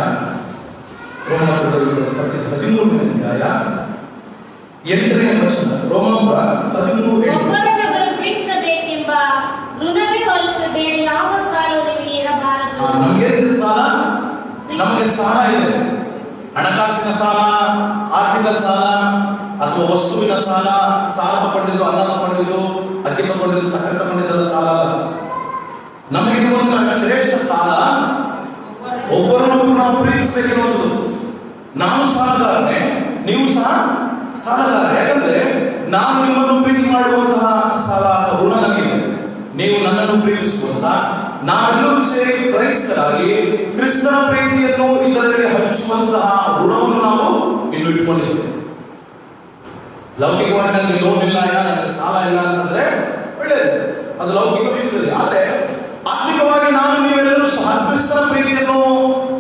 ರೋಮಾಪುರದವರಿಗೆ ಬರೆದ ಪತ್ರಿಕೆ 13ನೇ ಅಧ್ಯಾಯ 8ನೇ ವಚನ. ರೋಮಾಪುರ 13:8. ನಮಗೆ ಸಾಲ, ನಮಗೆ ಸಾಲ ಇದೆ, ಹಣಕಾಸಿನ ಸಾಲ, ಆರ್ಥಿಕ ಸಾಲ, ಅಥವಾ ವಸ್ತುವಿನ ಸಾಲ, ಸಾಲ ತಗೊಂಡಿದ್ದು, ಅನ್ನ ತಗೊಂಡಿದ್ದು, ಅಕ್ಕಿ ತಗೊಂಡಿದ್ದು, ಸಕ್ಕರೆ ತಗೊಂಡಿದ್ದಲ್ಲ ಸಾಲ ಅಲ್ಲ. ನಮಗಿರುವಂತಹ ಶ್ರೇಷ್ಠ ಸಾಲ ಒಬ್ಬರನ್ನೊಬ್ಬರು ನಾವು ಪ್ರೀತಿಸಬೇಕಿರುವಂಥದ್ದು. ನಾನು ಸಾಲಗಾರನೆ, ನೀವು ಸಹ ಸಾಲಗಾರ. ಯಾಕಂದ್ರೆ ನಾನು ನಿಮ್ಮನ್ನು ಪ್ರೀತಿ ಮಾಡುವಂತಹ ಸಾಲ ಋಣ ನನಗಿದೆ. ನೀವು ನನ್ನನ್ನು ಪ್ರೀತಿಸುವಂತ, ನಾವೆಲ್ಲರೂ ಸೇರಿ ಕ್ರೈಸ್ತರಾಗಿ ಕ್ರಿಸ್ತನ ಪ್ರೀತಿಯನ್ನು ಇತರರಿಗೆ ಹಂಚುವಂತಹ ಋಣವನ್ನು ನಾವು ಇನ್ನು ಇಟ್ಕೊಂಡಿದ್ದೇವೆ. ಲೌಕಿಕವಾಗಿ ನನಗೆ ಲೋನ್ ಇಲ್ಲ, ನನಗೆ ಸಾಲ ಇಲ್ಲ ಅಂತಂದ್ರೆ ಒಳ್ಳೆಯದು, ಅದು ಲೌಕಿಕ ವಿಷಯದಲ್ಲಿ. ಆದರೆ ಆತ್ಮಿಕವಾಗಿ ನಾನು ನೀವೆಲ್ಲರೂ ಸಹ ಕ್ರಿಸ್ತನ ಪ್ರೀತಿಯನ್ನು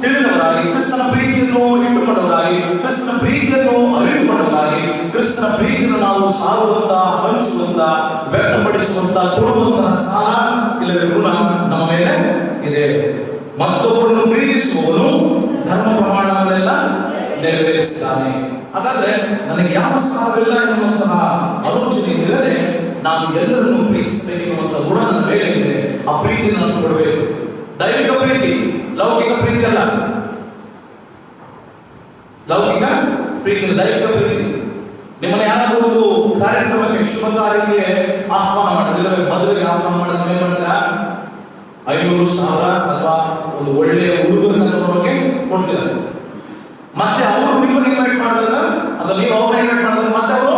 ತಿಳಿದವರಾಗಿ, ಕ್ರಿಸ್ತನ ಪ್ರೀತಿಯನ್ನು ಇಟ್ಟುಕೊಂಡವರಾಗಿ, ಕ್ರಿಸ್ತನ ಪ್ರೀತಿಯನ್ನು ಅರಿತುಕೊಂಡವರಾಗಿ, ಕ್ರಿಸ್ತನ ಪ್ರೀತಿಯನ್ನು ನಾವು ಸಾರುವಂತ, ಹಂಚುವಂತ, ವ್ಯಕ್ತಪಡಿಸುವಂತ, ಕೊಡುವಂತಹ ಸಾಲ ಇಲ್ಲದೆ ಋಣ ನಮ್ಮ ಮೇಲೆ ಇದೆ. ಮತ್ತೊಬ್ಬರನ್ನು ಪ್ರೀತಿಸುವವನು ಧರ್ಮ ಪ್ರಮಾಣವನ್ನೆಲ್ಲ ನೆರವೇರಿಸಿದ್ದಾನೆ. ಹಾಗಾದ್ರೆ ನನಗೆ ಯಾವ ಸಾಲವಿಲ್ಲ ಎನ್ನುವಂತಹ ಆಲೋಚನೆ ಇಲ್ಲದೆ ನಾನು ಎಲ್ಲರನ್ನು ಪ್ರೀತಿಸಬೇಕೆನ್ನುವಂತಹ ಗುಣ ನನ್ನ ಮೇಲೆ ಇದೆ. ಆ ಪ್ರೀತಿಯನ್ನು ನಾನು ಕೊಡಬೇಕು. ದೈವಿಕ ಪ್ರೀತಿ, ಲೌಕಿಕ ಪ್ರೀತಿ ಅಲ್ಲ. ಲೌಕಿಕ ಪ್ರೀತಿ, ದೈವಿಕ ಪ್ರೀತಿ. ನಿಮ್ಮನ್ನ ಯಾರಾದರೂ ಒಂದು ಕಾರ್ಯಕ್ರಮಕ್ಕೆ, ಶುಭ ಕಾರ್ಯಕ್ಕೆ ಆಹ್ವಾನ ಮಾಡೋದಿಲ್ಲ, ಮದುವೆಗೆ ಆಹ್ವಾನ ಮಾಡೋದು ಏನ್ ಮಾಡ್ತೀರಾ? 500,000 ಅಥವಾ ಒಂದು ಒಳ್ಳೆಯ ಉಡುಗೊರೆ ತಗೊಂಡೋಗಿ ಕೊಡ್ತಿದ್ದಾರೆ. ಮತ್ತೆ ಅವರು ನಿಮ್ಮನ್ನು ಇನ್ವೈಟ್ ಮಾಡಿದಾಗ, ಅಥವಾ ನೀವು ಅವ್ರನ್ನ ಇನ್ವೈಟ್ ಮಾಡಿದಾಗ ಮತ್ತೆ ಅವರು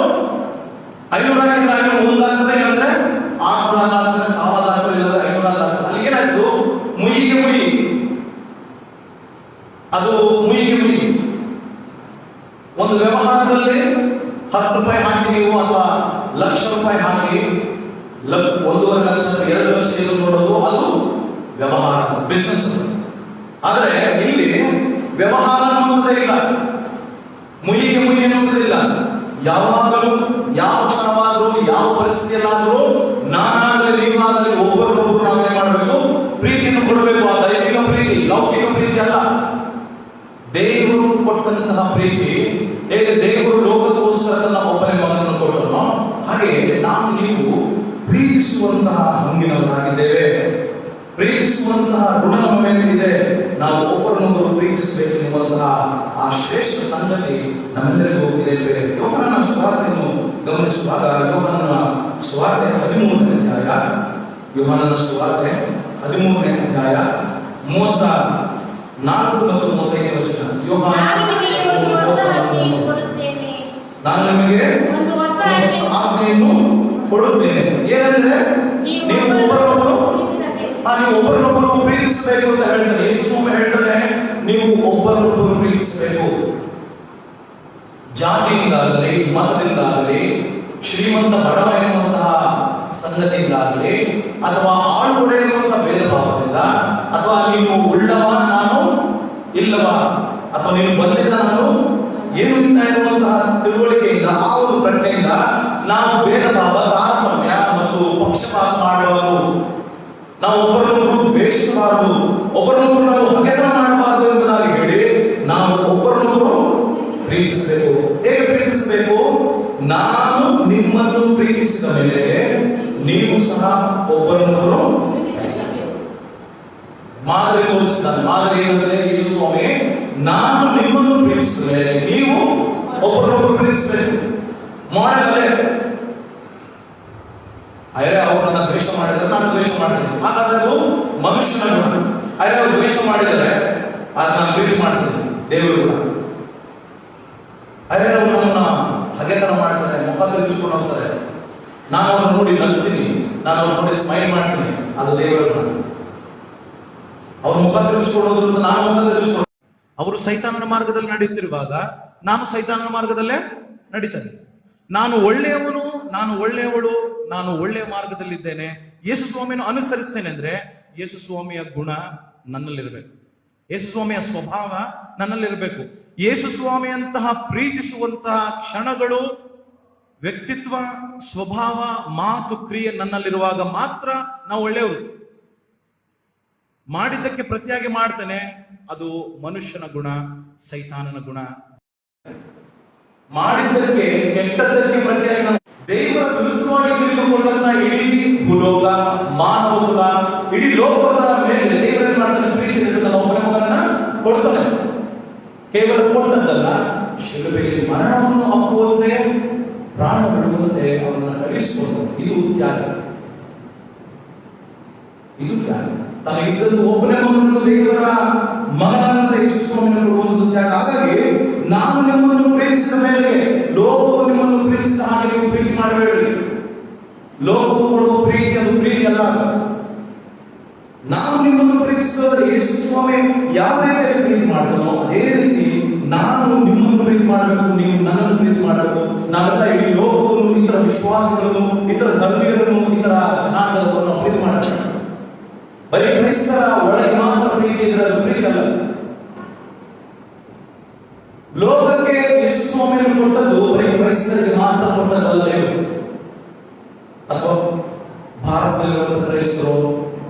500 ಆಗಿದ್ರೆ 1 ಆಗ್ತದೆ, ಏನಂದ್ರೆ 600 ಆಗ್ತದೆ, 1000 ಆಗ್ತದೆ, 500 ಆಗ್ತದೆ. ಅಲ್ಲಿ ಏನಾಯ್ತು? ಮುಯಿಗೆ ಮುಯಿ ಲಕ್ಷ ರೂಪಾಯಿ ಹಾಕಿ 1.5 ಲಕ್ಷ 2 ಲಕ್ಷ ಇದು ನೋಡೋದು ಅದು ವ್ಯವಹಾರ, ಬಿಸ್ನೆಸ್. ಆದರೆ ಇಲ್ಲಿ ವ್ಯವಹಾರ ಅನ್ನುವುದೇ ಇಲ್ಲ, ಮುಯಿ ಅನ್ನುವುದಿಲ್ಲ. ಯಾವಾಗಲೂ ಯಾವ ಕ್ಷಣವಾದರೂ ಯಾವ ಪರಿಸ್ಥಿತಿಯಲ್ಲಾದರೂ ನಾನಾಗಲಿ ನೀವಾಗಲಿ ಒಬ್ಬರಿಗೊಬ್ಬರು ನಾವೇನ್ ಮಾಡಬೇಕು? ಪ್ರೀತಿಯನ್ನು ಕೊಡಬೇಕು. ಆ ದೈವಿಕ ಪ್ರೀತಿ, ಲೌಕಿಕ ಪ್ರೀತಿ ಅಲ್ಲ. ದೇವರು ಕೊಟ್ಟಂತಹ ಪ್ರೀತಿ, ಹೇಗೆ ದೇವರು ಲೋಕಕ್ಕೋಸ್ಕರ ತನ್ನ ಒಬ್ಬನೇ ಮಗನನ್ನು ಕೊಟ್ಟನೋ ಹಾಗೆ ನಾವು ನೀವು ಪ್ರೀತಿಸುವಂತಹ ಹಂಗಿನವರಾಗಿದ್ದೇವೆ. ಪ್ರೀತಿಸುವಂತಹ ಗುಣ ನಮ್ಮ ಮೇಲಿದೆ. ನಾವು ಒಬ್ಬರನ್ನೊಬ್ಬರು ಪ್ರೀತಿಸಬೇಕು ಎನ್ನುವಂತಹ ಆ ಶ್ರೇಷ್ಠ ಸಂಗತಿ ನಮ್ಮೆಲ್ಲರಿಗೂ ಇದೆ. ಯೋಹಾನನ ಸುವಾರ್ತೆಯನ್ನು ಗಮನಿಸುವಾಗ ಯೋಹಾನನ ಸುವಾರ್ತೆ 13ನೇ ಅಧ್ಯಾಯ, ಯೋಹಾನನ ಸುವಾರ್ತೆ 13ನೇ ಅಧ್ಯಾಯ 34 ಮತ್ತು 35 ವಚನ. ನಾನು ನಿಮಗೆ ಒಂದು ಆಜ್ಞೆಯನ್ನು ಕೊಡುತ್ತೇನೆ. ಏನಂದ್ರೆ ನೀವು ಒಬ್ಬರನ್ನೊಬ್ಬರು ಪ್ರೀತಿಸಬೇಕು ಅಂತ ಹೇಳ್ತಾರೆ. ಯೇಸು ಹೇಳ್ತಾರೆ ನೀವು ಒಬ್ಬರನ್ನೊಬ್ಬರು ಪ್ರೀತಿಸಬೇಕು. ಜಾತಿಯಿಂದಾಗಲಿ, ಮತದಿಂದಾಗಲಿ, ಶ್ರೀಮಂತ ಬಡವ ಎನ್ನುವಂತಹ ಸಂಗತಿಯಿಂದಾಗಲಿ, ಅಥವಾ ಆಳುಗಡೆ ಎನ್ನುವಂತಹ ಭೇದ ಭಾವದಿಂದ, ಅಥವಾ ನೀವು ಉಳ್ಳವ ನಾನು ಇಲ್ಲವ, ಅಥವಾ ನೀನು ಬಂದಿಲ್ಲ ನಾನು ಏನು ಇಲ್ಲ ಎನ್ನುವಂತಹ ತಿಳುವಳಿಕೆಯಿಂದ, ಆ ಒಂದು ಪ್ರಜ್ಞೆಯಿಂದ ನಾವು ಭೇದ ಭಾವ, ತಾರತಮ್ಯ ಮತ್ತು ಪಕ್ಷಪಾತ ಮಾಡಬಾರದು. ನಾವು ಒಬ್ಬರನ್ನೊಬ್ಬರು ದ್ವೇಷಿಸಬಾರದು, ಒಬ್ಬರನ್ನೊಬ್ಬರು ನಾವು ಹಗೆತನ ಮಾಡಬಾರದು ಎಂಬುದಾಗಿ ಹೇಳಿ ನಾವು ಒಬ್ಬರನ್ನೊಬ್ಬರು ಪ್ರೀತಿಸಬೇಕು. ಹೇಗೆ ಪ್ರೀತಿಸಬೇಕು? ನಾನು ನಿಮ್ಮನ್ನು ಪ್ರೀತಿಸಿದ ಮೇಲೆ ನೀವು ಸಹ ಒಬ್ಬರನ್ನೊಬ್ಬರು ಮಾದರಿ ತೋರಿಸಿದ್ದಾನೆ. ಮಾದರಿ ಏನಂದ್ರೆ, ಯೇಸು ಸ್ವಾಮಿ ನಾನು ನಿಮ್ಮನ್ನು ಪ್ರೀತಿಸಿದ ಮೇಲೆ ನೀವು ಒಬ್ಬರನ್ನೊಬ್ಬರು ಪ್ರೀತಿಸಬೇಕು. ಮಾಡೆಲ್ ಅದೇ. ಅವರು ನನ್ನ ದ್ವೇಷ ಮಾಡಿದರೆ ನಾನು ದ್ವೇಷ ಮಾಡ್ತೀನಿ, ಹಾಗಾದ್ರೆ ಅದು ಮನುಷ್ಯನ ಗುಣ. ಅವರು ದ್ವೇಷ ಮಾಡಿದರೆ ಅದು ನಾನು ಪ್ರೀತಿ ಮಾಡ್ತೀನಿ, ದೇವರು ಕೂಡ. ಅವರು ನಮ್ಮನ್ನ ಹಗೆತನ ಮಾಡ್ತಾರೆ, ಮುಖ ತಿರುಗಿಸ್ಕೊಂಡು ಹೋಗ್ತಾರೆ, ನಾನು ಅವ್ರನ್ನ ನೋಡಿ ನಗ್ತೀನಿ, ನಾನು ಅವ್ರನ್ನ ನೋಡಿ ಸ್ಮೈಲ್ ಮಾಡ್ತೀನಿ, ಅದು ದೇವರ ಗುಣ. ಅವ್ರ ಮುಖ ತಿರುಗಿಸ್ಕೊಳ್ಳೋದ್ರಿಂದ ನಾನು ಮುಖ ತಿರುಗಿಸ್ಕೊಂಡು, ಅವರು ಸೈತಾನನ ಮಾರ್ಗದಲ್ಲಿ ನಡೆಯುತ್ತಿರುವಾಗ ನಾನು ಸೈತಾನನ ಮಾರ್ಗದಲ್ಲೇ ನಡೀತೇನೆ. ನಾನು ಒಳ್ಳೆಯವನು, ನಾನು ಒಳ್ಳೆಯವಳು, ನಾನು ಒಳ್ಳೆಯ ಮಾರ್ಗದಲ್ಲಿದ್ದೇನೆ, ಯೇಸು ಸ್ವಾಮಿಯನ್ನು ಅನುಸರಿಸ್ತೇನೆ ಅಂದ್ರೆ ಯೇಸು ಸ್ವಾಮಿಯ ಗುಣ ನನ್ನಲ್ಲಿರಬೇಕು, ಯೇಸು ಸ್ವಾಮಿಯ ಸ್ವಭಾವ ನನ್ನಲ್ಲಿರಬೇಕು. ಯೇಸು ಸ್ವಾಮಿಯಂತಹ ಪ್ರೀತಿಸುವಂತಹ ಕ್ಷಣಗಳು, ವ್ಯಕ್ತಿತ್ವ, ಸ್ವಭಾವ, ಮಾತು, ಕ್ರಿಯೆ ನನ್ನಲ್ಲಿರುವಾಗ ಮಾತ್ರ ನಾವು ಒಳ್ಳೆಯವರು. ಮಾಡಿದ್ದಕ್ಕೆ ಪ್ರತಿಯಾಗಿ ಮಾಡ್ತೇನೆ, ಅದು ಮನುಷ್ಯನ ಗುಣ, ಸೈತಾನನ ಗುಣ. ಮಾಡಿದ್ದಕ್ಕೆ ಕೆಟ್ಟದ್ದಕ್ಕೆ ಪ್ರತಿಯಾಗಿ ನಾವು ದೇವರ ವಿರುದ್ಧವಾಗಿ ತಿರುಗಿಕೊಂಡಂತ ಇಡೀ ಭೂಲೋಕ, ಮಾನವ ಕುಲ, ಇಡೀ ಲೋಕದ ಮೇಲೆ ದೇವರನ್ನು ಮಾಡ್ತಾನೆ, ಪ್ರೀತಿ ತನ್ನ ಒಬ್ಬನ ಮಗನನ್ನ ಕೊಡ್ತಾನೆ. ಕೇವಲ ಕೊಟ್ಟದ್ದಲ್ಲ, ಶಿಲುಬೆಯಲ್ಲಿ ಮರಣವನ್ನು ಅಪ್ಪುವಂತೆ, ಪ್ರಾಣ ಬಿಡುವಂತೆ ಅವರನ್ನು ಕಳಿಸಿಕೊಂಡು, ಇದು ತ್ಯಾಗ. ಇದು ತ್ಯಾಗ. ತನಗಿದ್ದದ್ದು ಒಬ್ಬನೇ ಮಗನನ್ನು ದೇವರ ಮಗನಂತ ಯೇಸು ಸ್ವಾಮಿಯನ್ನು ಕೊಡುವುದು ತ್ಯಾಗ. ಹಾಗಾಗಿ ನಾನು ನಿಮ್ಮನ್ನು ಪ್ರೀತಿಸಿದ ಮೇಲೆ ಲೋಕವು ನಿಮ್ಮನ್ನು ಪ್ರೀತಿಸಿದ ಹಾಗೆ ನೀವು ಪ್ರೀತಿ ಮಾಡಬೇಡಿ. ಲೋಕವು ಕೊಡುವ ಪ್ರೀತಿ ಅದು ಪ್ರೀತಿ ಅಲ್ಲ. ನಾನು ನಿಮ್ಮನ್ನು ಪ್ರೀತಿಸಿದರೆ ಯೇಸು ಸ್ವಾಮಿ ಯಾವ ರೀತಿಯಲ್ಲಿ ಪ್ರೀತಿ ಮಾಡಿದನೋ ಅದೇ ರೀತಿ ನಾನು ನಿಮ್ಮನ್ನು ಪ್ರೀತಿ ಮಾಡಬೇಕು, ನೀವು ನನ್ನನ್ನು ಪ್ರೀತಿ ಮಾಡಬೇಕು. ನಾವೆಲ್ಲ ಇಡೀ ಲೋಕವನ್ನು, ಇತರ ವಿಶ್ವಾಸಗಳನ್ನು, ಇತರ ಧರ್ಮೀಯರನ್ನು, ಇತರ ಜನಾಂಗದವರನ್ನು ಪ್ರೀತಿ ಮಾಡಬೇಕು. ಬರೀ ಕ್ರೈಸ್ತರ ಒಳಗೆ ಮಾತ್ರ ಪ್ರೀತಿ ಇದ್ರೆ ಅದು ಪ್ರೀತಿ ಅಲ್ಲ. ಲೋಕಕ್ಕೆ ಯೇಸು ಸ್ವಾಮಿಯನ್ನು ಕೊಟ್ಟದ್ದು ಬರೀ ಕ್ರೈಸ್ತರಿಗೆ ಮಾತ್ರ ಕೊಟ್ಟದ್ದಲ್ಲ ದೇವರು. ಅಥವಾ ಭಾರತದಲ್ಲಿರುವಂತಹ ಕ್ರೈಸ್ತರು,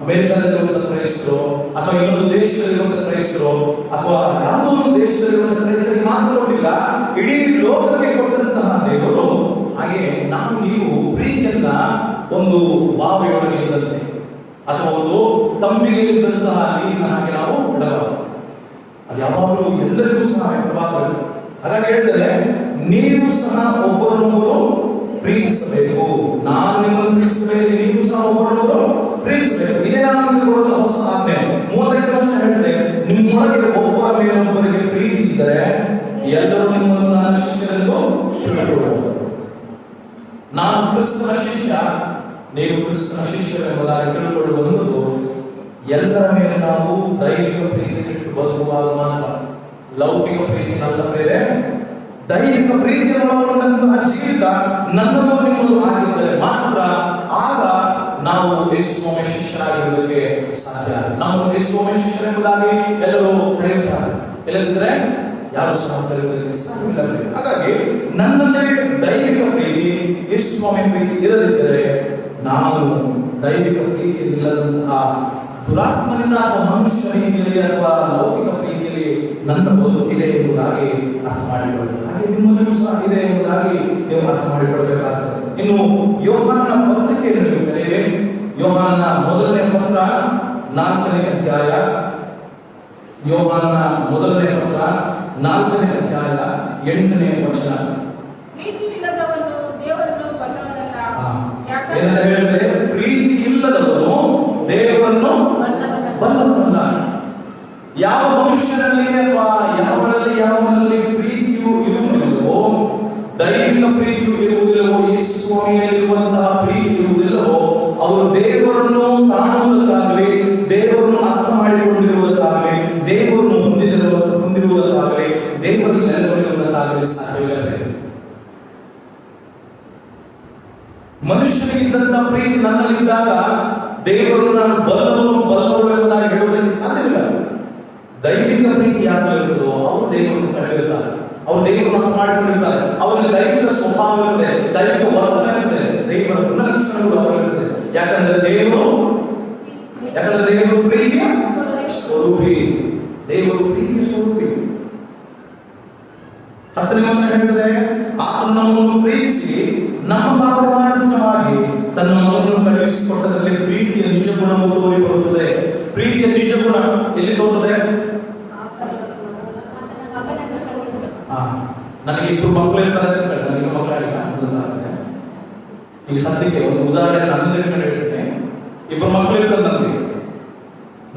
ಅಮೆರಿಕದಲ್ಲಿರುವಂತಹ ಕ್ರೈಸ್ತರು, ಅಥವಾ ಇನ್ನೊಂದು ದೇಶದಲ್ಲಿರುವಂತಹ ಕ್ರೈಸ್ತರು, ಅಥವಾ ಯಾವುದೋ ಒಂದು ದೇಶದಲ್ಲಿರುವಂತಹ ಕ್ರೈಸ್ತರಿಗೆ ಮಾತ್ರ ಕೊಟ್ಟಿಲ್ಲ, ಇಡೀ ಲೋಕಕ್ಕೆ ಕೊಟ್ಟಂತಹ ದೇವರು. ಹಾಗೆ ನಾವು ನೀವು ಪ್ರೀತಿಯನ್ನ ಒಂದು ಬಾವಿಯೊಳಗೆ ಇದ್ದಂತೆ, ಅಥವಾ ಒಂದು ತಂಬಿಗೆ ಇದ್ದಂತಹ ನೀರಿನ ಹಾಗೆ ನಾವು ಬಿಡಬಾರದು. ಅದು ಯಾವಾಗಲೂ ಎಲ್ಲರಿಗೂ ಸಹ ವ್ಯಕ್ತವಾಗಬೇಕು. ಹಾಗಾಗಿ ಹೇಳ್ತಾರೆ, ನೀವು ಸಹ ಒಬ್ಬರನ್ನೊಬ್ಬರು ಪ್ರೀತಿಸಬೇಕು. ನಾನು ನಿಮ್ಮನ್ನು ಪ್ರೀತಿಸಬೇಕು, ನೀವು ಸಹ ಒಬ್ಬರನ್ನೊಬ್ಬರು ಪ್ರೀತಿಸಬೇಕು. ಇದೇ ನಾನು ನಿಮಗೆ ಕೊಡೋದು ಹೊಸ ಆಜ್ಞೆ. 35 ವರ್ಷ ಹೇಳಿದೆ, ನಿಮ್ಮೊಳಗೆ ಒಬ್ಬರ ಮೇಲೊಬ್ಬರಿಗೆ ಪ್ರೀತಿ ಇದ್ದರೆ ಎಲ್ಲರೂ ನಿಮ್ಮನ್ನು ನನ್ನ ಶಿಷ್ಯರೆಂದು ತಿಳ್ಕೊಳ್ಳಬಹುದು. ನಾನು ಕ್ರಿಸ್ತನ ಶಿಷ್ಯ, ನೀವು ಕ್ರಿಸ್ತನ ಶಿಷ್ಯರೆಂಬುದಾಗಿ ತಿಳ್ಕೊಳ್ಳುವುದು ಎಲ್ಲರ ಮೇಲೆ ನಾವು ದೈವಿಕ ಪ್ರೀತಿ ಇಟ್ಟು ಬದುಕುವಾಗ ಮಾತ್ರ. ಲೌಕಿಕ ಪ್ರೀತಿ ನನ್ನ ಬೇರೆ, ದೈವಿಕ ಪ್ರೀತಿಯನ್ನು ಒಳಗೊಂಡಂತಹ ಜೀವಿತ ನನ್ನದು ನಿಮ್ಮದು ಆಗಿದ್ದರೆ ಮಾತ್ರ ಆಗ ನಾವು ಯೇಸು ಸ್ವಾಮಿ ಶಿಷ್ಯರಾಗಿರುವುದಕ್ಕೆ ಸಾಧ್ಯ. ನಾವು ಯೇಸು ಸ್ವಾಮಿ ಶಿಷ್ಯರೆಂಬುದಾಗಿ ಎಲ್ಲರೂ ಕರೆಯುತ್ತಾರೆ. ಎಲ್ಲದಿದ್ರೆ ಯಾರು ಸಹ ಕರೆಯುವುದಕ್ಕೆ ಸಾಧ್ಯವಿಲ್ಲ. ಹಾಗಾಗಿ ನನ್ನಲ್ಲಿ ದೈವಿಕ ಪ್ರೀತಿ, ಯೇಸು ಸ್ವಾಮಿ ಪ್ರೀತಿ ಇರದಿದ್ದರೆ ನಾವು ದೈವಿಕ ಪ್ರೀತಿ ಇಲ್ಲದಂತಹ ದುರಾತ್ಮನಿಂದ ಅಥವಾ ಮನುಷ್ಯ ರೀತಿಯಲ್ಲಿ ಅಥವಾ ಲೌಕಿಕ ಪ್ರೀತಿಯಲ್ಲಿ ನನ್ನ ಬದುಕಿದೆ ಎಂಬುದಾಗಿ ಅರ್ಥ ಮಾಡಿಕೊಳ್ಳಬೇಕು. ಹಾಗೆ ನಿಮ್ಮಲ್ಲಿಯೂ ಸಹ ಇದೆ ಎಂಬುದಾಗಿ ನೀವು ಅರ್ಥ ಮಾಡಿಕೊಳ್ಳಬೇಕಾಗ್ತದೆ. ಇನ್ನು ಯೋಹಾನನ ಪತ್ರಿಕೆಯನ್ನು ನೀವು ಕರೆಯಿರಿ. ಯೋಹಾನನ ಮೊದಲನೇ ಪತ್ರ 4ನೇ ಅಧ್ಯಾಯ. ಯೋಹಾನನ ಮೊದಲನೇ ಪತ್ರ 4ನೇ ಅಧ್ಯಾಯ 8ನೇ ವಚನ. ಪ್ರೀತಿ ಇಲ್ಲದವನು ದೇವರನ್ನು ಬಲ್ಲವನಲ್ಲ. ಏನಂತ ಹೇಳಿದ್ರೆ, ಪ್ರೀತಿ ಇಲ್ಲದವನು ದೇವರನ್ನು ಬಲ್ಲವನಲ್ಲ. ಯಾವ ಮನುಷ್ಯನಲ್ಲಿ ಅಥವಾ ಯಾವನಲ್ಲಿ ಪ್ರೀತಿಯು ಇರುವುದಿಲ್ಲವೋ, ದೈವಿಕ ಪ್ರೀತಿಯು ಇರುವುದಿಲ್ಲವೋ, ಯೇಸು ಸ್ವಾಮಿಯಲ್ಲಿರುವಂತಹ ಪ್ರೀತಿ ಇರುವುದಿಲ್ಲವೋ, ಅವರು ದೇವರನ್ನು ಕಾಣುವುದಕ್ಕಾಗಲಿ, ದೇವರನ್ನು ಅರ್ಥ ಮಾಡಿಕೊಂಡಿರುವುದಕ್ಕಾಗಲಿ, ದೇವರನ್ನು ಹೊಂದಿರುವುದಕ್ಕಾಗಲಿ, ದೇವರಲ್ಲಿ ನೆಲೆಗೊಳ್ಳುವುದಕ್ಕಾಗಲಿ ಸಾಧ್ಯವಿಲ್ಲ. ಮನುಷ್ಯನಿಗಿದ್ದಂತಹ ಪ್ರೀತಿ ನನ್ನಲ್ಲಿದ್ದಾಗ ದೇವರು ನಾನು ಬಲ್ಲವನು ಎಂಬುದಾಗಿ ಹೇಳುವುದಕ್ಕೆ ಸಾಧ್ಯವಿಲ್ಲ. ದೈವಿಕ ಪ್ರೀತಿ ಯಾರಿರುತ್ತದೋ ಅವರು ದೇವರನ್ನು ಕಂಡಿರುತ್ತಾರೆ, ಅವರು ದೇವರನ್ನು ಅರ್ಥ ಮಾಡಿಕೊಂಡಿರ್ತಾರೆ. ಅವರಲ್ಲಿ ದೈವಿಕ ಸ್ವಭಾವ ಇರುತ್ತೆ, ದೈವಿಕ ವರ್ತನೆ ಇರುತ್ತೆ, ದೈವರ ಗುಣಲಕ್ಷಣಗಳು ಅವರಿರುತ್ತೆ. ಯಾಕಂದ್ರೆ ದೇವರು ಪ್ರೀತಿಯ ಸ್ವರೂಪಿ. ದೇವರು ಪ್ರೀತಿಯ ಸ್ವರೂಪಿ. 10ನೇ ವಚನ ಹೇಳ್ತದೆ, ಆತನು ನಮ್ಮನ್ನು ಪ್ರೀತಿಸಿ ನಮ್ಮ ಪಾಪವಾಗಿ ತನ್ನ ಮಗನನ್ನು ಕಳುಹಿಸಿಕೊಟ್ಟದಲ್ಲಿ ಪ್ರೀತಿಯ ನಿಜ ಗುಣವು ತೋರಿ ಬರುತ್ತದೆ. ಪ್ರೀತಿಯ ನಿಜ ಗುಣ ಎಲ್ಲಿ ತೋರುತ್ತದೆ? ನನಗೆ 2 ಮಕ್ಕಳು ಇರ್ತಾರೆ. ನನಗೆ ಮಕ್ಕಳಾಗಿಲ್ಲ. ಈಗ ಸದ್ಯಕ್ಕೆ ಒಂದು ಉದಾಹರಣೆ ನನ್ನ ಹೇಳ್ತೇನೆ. 2 ಮಕ್ಕಳು ಇರ್ತದೆ ನನಗೆ.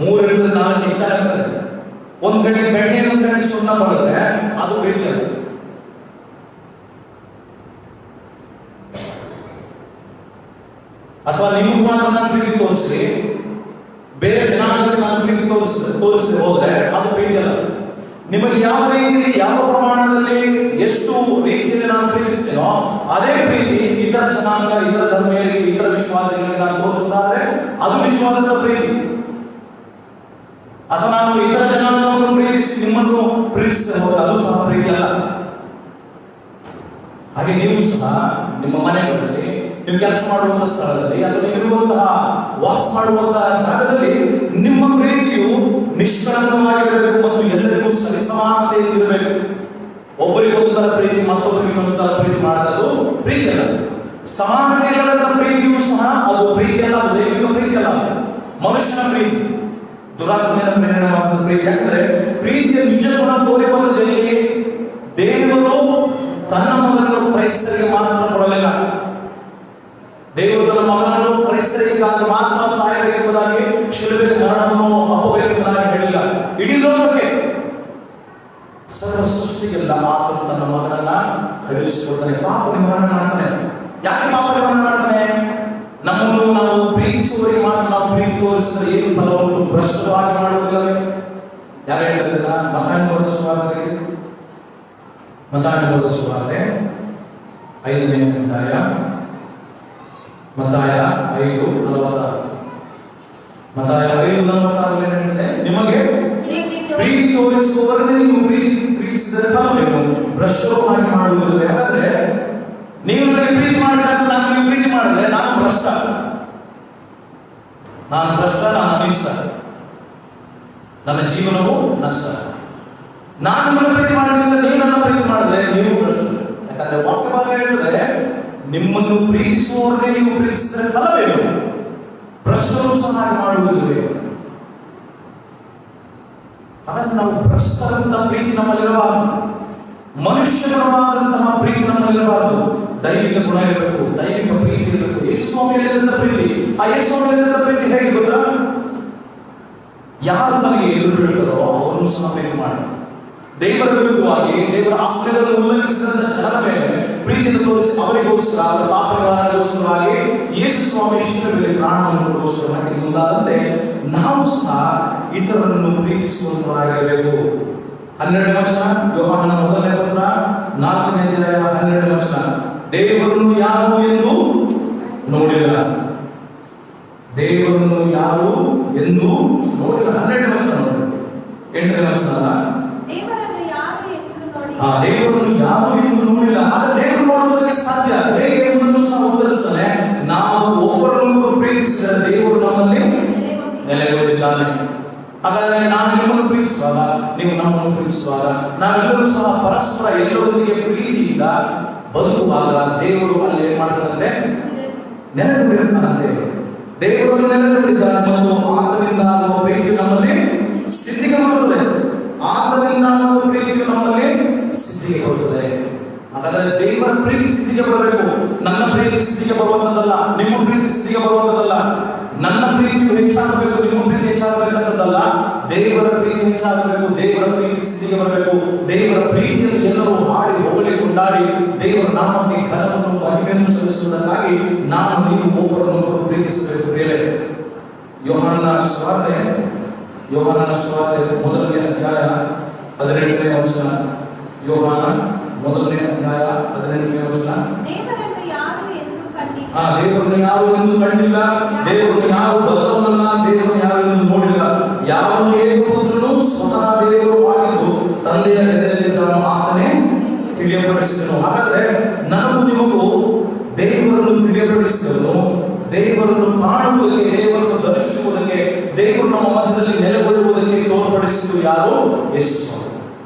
3 ಇರ್ತದೆ, 4 ಇಷ್ಟ ಆಗ್ತದೆ. ಒಂದ್ ಕಡೆ ಬೆಣ್ಣೆ, ಒಂದ್ ಕಡೆ ಸುಣ್ಣ ಮಾಡಿದ್ರೆ ಅದು ಪ್ರೀತಿ ಅಲ್ಲ. ಅಥವಾ ನಿಮಗೆ ಮಾತ್ರ ನಾನು ಪ್ರೀತಿ ತೋರಿಸ್ರಿ, ಬೇರೆ ಜನಾಂಗಕ್ಕೆ ನಾನು ಪ್ರೀತಿ ತೋರಿಸ್ರಿ ಹೋದ್ರೆ ಅದು ಪ್ರೀತಿ ಅಲ್ಲ. ನಿಮಗೆ ಯಾವ ರೀತಿಯಲ್ಲಿ, ಯಾವ ಪ್ರಮಾಣದಲ್ಲಿ, ಎಷ್ಟು ರೀತಿಯಲ್ಲಿ ನಾನು ಪ್ರೀತಿಸ್ತೇನೋ ಅದೇ ಪ್ರೀತಿ ಇತರ ಜನಾಂಗ, ಇತರ ಧರ್ಮೀಯರಿಗೆ, ಇತರ ವಿಶ್ವಾಸಗಳಿಗೆ ನಾನು ತೋರಿಸಿದ್ರೆ ಅದು ವಿಶ್ವಾಸದ ಪ್ರೀತಿ. ಅಥವಾ ನಾನು ಇತರ ಜನಾಂಗವನ್ನು ಪ್ರೀತಿಸಿ ನಿಮ್ಮನ್ನು ಪ್ರೀತಿಸದೆ ಹೋದ್ರೆ ಅದು ಸಹ ಪ್ರೀತಿ ಅಲ್ಲ. ಹಾಗೆ ನೀವು ಸಹ ನಿಮ್ಮ ಮನೆಗಳಲ್ಲಿ, ನೀವು ಕೆಲಸ ಮಾಡುವಂತಹ ಸ್ಥಳದಲ್ಲಿ, ಅಥವಾ ನೀವಿರುವಂತಹ ವಾಸ ಮಾಡುವಂತಹ ಜಾಗದಲ್ಲಿ ನಿಮ್ಮ ಪ್ರೀತಿಯು ನಿಷ್ಕಳಂಕವಾಗಿರಬೇಕು ಮತ್ತು ಎಲ್ಲರಿಗೂ ಸರಿಸಮಾನತೆ ಇರಬೇಕು. ಒಬ್ಬರಿಗೊಂದರ ಪ್ರೀತಿ ಮತ್ತೊಬ್ಬರಿಗೆ ಒಂದರ ಪ್ರೀತಿ ಮಾಡೋದು ಪ್ರೀತಿ ಅಲ್ಲ. ಸಮಾನತೆ ಇಲ್ಲದ ಪ್ರೀತಿಯೂ ಸಹ ಅದು ಪ್ರೀತಿ ಅಲ್ಲ, ಅದು ದೈವಿಕ ಪ್ರೀತಿ ಅಲ್ಲ, ಮನುಷ್ಯನ ಪ್ರೀತಿ, ದುರಾತ್ಮನ ಪ್ರೇರಣೆವಾದ ಪ್ರೀತಿ. ಯಾಕಂದ್ರೆ ಪ್ರೀತಿಯ ನಿಜ ಗುಣ ತೋರಿ ಬಂದಲ್ಲಿ ದೇವರು ತನ್ನ ಮಗನನ್ನು ಕ್ರೈಸ್ತರಿಗೆ ಮಾತ್ರ ಕೊಡಲಿಲ್ಲ. ದೇವರು ತನ್ನ ಮಗನನ್ನು ಕ್ರೈಸ್ತರಿಗಾಗಿ ಮಾತ್ರ ಸಾಯಬೇಕೆಂಬುದಾಗಿ ಶಿಲುಬೆಗೆ ಮರಣವನ್ನು ಅಪ್ಪಬೇಕೆಂಬುದಾಗಿ ಹೇಳಿಲ್ಲ. ಇಡೀ ಲೋಕಕ್ಕೆ, ಸರ್ವ ಸೃಷ್ಟಿಗೆಲ್ಲ ಆತನು ತನ್ನ ಮಗನನ್ನ ಕಳುಹಿಸಿಕೊಡ್ತಾನೆ. ಪಾಪ ನಿವಾರಣೆ ಮಾಡ್ತಾನೆ. ಯಾಕೆ ಪಾಪ ನಿವಾರಣೆ ಮಾಡ್ತಾನೆ? ನಮ್ಮನ್ನು ನಾವು ಪ್ರೀತಿಸುವವರಿಗೆ ಮಾತ್ರ ನಾವು ಪ್ರೀತಿ ತೋರಿಸಿದ್ರೆ ಏನು ಫಲವನ್ನು ಭ್ರಷ್ಟವಾಗಿ ಮಾಡುವುದಿಲ್ಲವೇ? ಯಾರು ಹೇಳಿದ್ರಲ್ಲ? ಮತಾನುಭವದ ಸುವಾರ್ತೆ 5ನೇ ಅಧ್ಯಾಯ, ಮತ್ತಾಯ 5:46. ಮತ್ತಾಯ 5:46 ಏನಿದೆ? ನಿಮಗೆ ಪ್ರೀತಿ ತೋರಿಸುವವರನ್ನೇ ನೀವು ಪ್ರೀತಿಸಿದರೆ ಫಲವೇನು? ಭ್ರಷ್ಟರು ಹಾಗೆ ಮಾಡುವುದಿಲ್ಲ. ಯಾಕಂದ್ರೆ ನೀವು ನನಗೆ ಪ್ರೀತಿ ಮಾಡಿದಾಗ ನಾನು ನೀವು ಪ್ರೀತಿ ಮಾಡಿದ್ರೆ ನಾನು ಭ್ರಷ್ಟ, ನಾನು ಅನಿಷ್ಟ, ನನ್ನ ಜೀವನವು ನಷ್ಟ. ನಾನು ನಿಮ್ಮನ್ನು ಪ್ರೀತಿ ಮಾಡೋದ್ರಿಂದ ನೀವು ನನ್ನ ಪ್ರೀತಿ ಮಾಡಿದ್ರೆ ನೀವು ಭ್ರಷ್ಟ. ಯಾಕಂದ್ರೆ ವಾಕ್ಯಭಾಗ ಹೇಳ್ತದೆ, ನಿಮ್ಮನ್ನು ಪ್ರೀತಿಸುವವರನ್ನೇ ನೀವು ಪ್ರೀತಿಸಿದರೆ ಫಲವೇನು? ಭ್ರಷ್ಟರು ಸಹ ಹಾಗೆ ಮಾಡುವುದಿಲ್ಲವೇ? ಹಾಗಾಗಿ ನಾವು ಭ್ರಷ್ಟರಂತಹ ಪ್ರೀತಿ ನಮ್ಮಲ್ಲಿರಬಾರದು, ಮನುಷ್ಯಪರವಾದಂತಹ ಪ್ರೀತಿ ನಮ್ಮಲ್ಲಿರಬಾರದು. ದೈವಿಕ ಗುಣ ಇರಬೇಕು, ದೈವಿಕ ಪ್ರೀತಿ ಇರಬೇಕು. ಯೇಸು ಸ್ವಾಮಿಯಲ್ಲಿದ್ದ ಪ್ರೀತಿ, ಆ ಯೇಸು ಸ್ವಾಮಿಯಲ್ಲಿದ್ದ ಪ್ರೀತಿ ಹೇಗೆ ಗೊತ್ತಾ? ಯಾರು ನನಗೆ ಎದುರು ಬೀಳ್ತಾರೋ ಅವರನ್ನು ಸಹ ಪ್ರೀತಿ ಮಾಡಿ, ದೇವರ ವಿರುದ್ಧವಾಗಿ, ದೇವರ ಆಜ್ಞೆಗಳನ್ನು ಉಲ್ಲಂಘಿಸಿದಂತ ಜನರ ಮೇಲೆ ಪ್ರೀತಿಯನ್ನು ತೋರಿಸಿ ಅವರಿಗೋಸ್ಕರ, ಅವರ ಪಾಪಗಳಿಗೋಸ್ಕರವಾಗಿ ಯೇಸು ಸ್ವಾಮಿ ಶಿಲುಬೆಯಲ್ಲಿ ಪ್ರಾಣವನ್ನು ಕೊಡುವಷ್ಟು ಮುಂದಾದಂತೆ ನಾವು ಸಹ ಇತರರನ್ನು ಪ್ರೀತಿಸುವಂತವರಾಗಿರಬೇಕು. 12ನೇ ವಚನ, ಯೋಹಾನನ ಮೊದಲನೇ ಪತ್ರ 4ನೇ ಅಧ್ಯಾಯ 12ನೇ ವಚನ, ದೇವರನ್ನು ಯಾರು ಎಂದು ನೋಡಿಲ್ಲ. ದೇವರನ್ನು ಯಾರು ಎಂದು ನೋಡಿಲ್ಲ. 12ನೇ ವಚನ ನೋಡಿ. 8ನೇ ವಚನ, ದೇವರನ್ನು ಯಾರು ಎಂದು ನೋಡಿ ದೇವರನ್ನು ಯಾರು ಎಂದು ನೋಡಿಲ್ಲ. ಆದರೆ ದೇವರು ನೋಡುವುದಕ್ಕೆ ಸಾಧ್ಯ. ಹೇಗೆ ಎಂಬುದನ್ನು ಸಹ ಉತ್ತರಿಸ್ತಾನೆ. ನಾವು ಒಬ್ಬರನ್ನು ಪ್ರೀತಿಸಿದರೆ ದೇವರು ನಮ್ಮಲ್ಲಿ ನೆಲೆಗೊಂಡಿದ್ದಾನೆ. ಹಾಗಾದರೆ ನಾನು ನಿಮ್ಮನ್ನು ಪ್ರೀತಿಸುವಾಗ, ನೀವು ನಮ್ಮನ್ನು ಪ್ರೀತಿಸುವಾಗ, ನಾವೆಲ್ಲರೂ ಸಹ ಪರಸ್ಪರ ಎಲ್ಲರೊಂದಿಗೆ ಪ್ರೀತಿಯಿಂದ ಬದುಕುವಾಗ ದೇವರು ಅಲ್ಲಿ ಏನ್ ಮಾಡ್ತಾರಂತೆ? ನೆಲೆಗೊಂಡಿರ್ತಾನಂತೆ. ದೇವರು ನೆಲೆಗೊಂಡಿದ್ದಾನೆ ಮತ್ತು ಆದ್ದರಿಂದ ಆಗುವ ಪ್ರೀತಿ ನಮ್ಮಲ್ಲಿ ಸ್ಥಿತಿಗೆ ಬರುತ್ತದೆ. ಆದ್ದರಿಂದ ಆಗುವ ಪ್ರೀತಿಯು ನಮ್ಮಲ್ಲಿ ಸ್ಥಿತಿಗೆ ಬರುತ್ತದೆ. ಹಾಗಾದರೆ ದೇವರ ಪ್ರೀತಿ ಸ್ಥಿತಿಗೆ ಬರಬೇಕು. ನನ್ನ ಪ್ರೀತಿ ಸ್ಥಿತಿಗೆ ಬರುವಂತದ್ದಲ್ಲ, ನಿಮ್ಮ ಪ್ರೀತಿ ಸ್ಥಿತಿಗೆ ಬರುವಂತದ್ದಲ್ಲ. ನನ್ನ ಪ್ರೀತಿಯು ಹೆಚ್ಚಾಗಬೇಕು, ನಿಮ್ಮ ಪ್ರೀತಿ ಹೆಚ್ಚಾಗಬೇಕಂತದ್ದಲ್ಲ. ದೇವರ ಪ್ರೀತಿ ಹೆಚ್ಚಾಗಬೇಕು, ದೇವರ ಪ್ರೀತಿ ಸ್ಥಿತಿಗೆ ಬರಬೇಕು. ದೇವರ ಪ್ರೀತಿಯನ್ನು ಎಲ್ಲರೂ ಹಾಡಿ ಹೊಗಳಿ ಕೊಂಡಾಡಿ ದೇವರ ನಾಮಕ್ಕೆ ಘನವನ್ನು ಮಹಿಮೆಯನ್ನು ಸಲ್ಲಿಸುವುದಕ್ಕಾಗಿ ನಾನು ನೀವು ಒಬ್ಬರನ್ನೊಬ್ಬರು ಪ್ರೀತಿಸಬೇಕು. ಬೇರೆ ಯೋಹಾನನ ಸುವಾರ್ತೆ 1ನೇ ಅಧ್ಯಾಯ 18ನೇ ವಚನ. ಯೋಹಾನ 1ನೇ ಅಧ್ಯಾಯ 18ನೇ ವಚನ. ದೇವರನ್ನು ಯಾರು ಎಂದು ಕಂಡಿಲ್ಲ. ದೇವರನ್ನು ಯಾರು ಎಂದು ಕಂಡಿಲ್ಲ, ದೇವರನ್ನು ಯಾರು ಬಲ್ಲವನಲ್ಲ, ದೇವರನ್ನು ಯಾರು ಎಂದು ನೋಡಿಲ್ಲ. ಯಾರು ಏಕಪುತ್ರನು ಸ್ವತಃ ದೇವರು ಆಗಿದ್ದು ತಂದೆಯ ಎದೆಯಲ್ಲಿದ್ದನು, ಆತನೇ ತಿಳಿಯಪಡಿಸಿದನು. ಹಾಗಾದ್ರೆ ನಾವು ನಿಮಗೂ ದೇವರನ್ನು ತಿಳಿಯಪಡಿಸಿದನು. ದೇವರನ್ನು ಕಾಣುವುದಕ್ಕೆ, ದೇವರನ್ನು ದರ್ಶಿಸುವುದಕ್ಕೆ, ದೇವರು ನಮ್ಮ ಮಧ್ಯದಲ್ಲಿ ನೆಲೆಗೊಳ್ಳುವುದಕ್ಕೆ ತೋರ್ಪಡಿಸಿದ್ದು ಯಾರು? ಯೇಸು.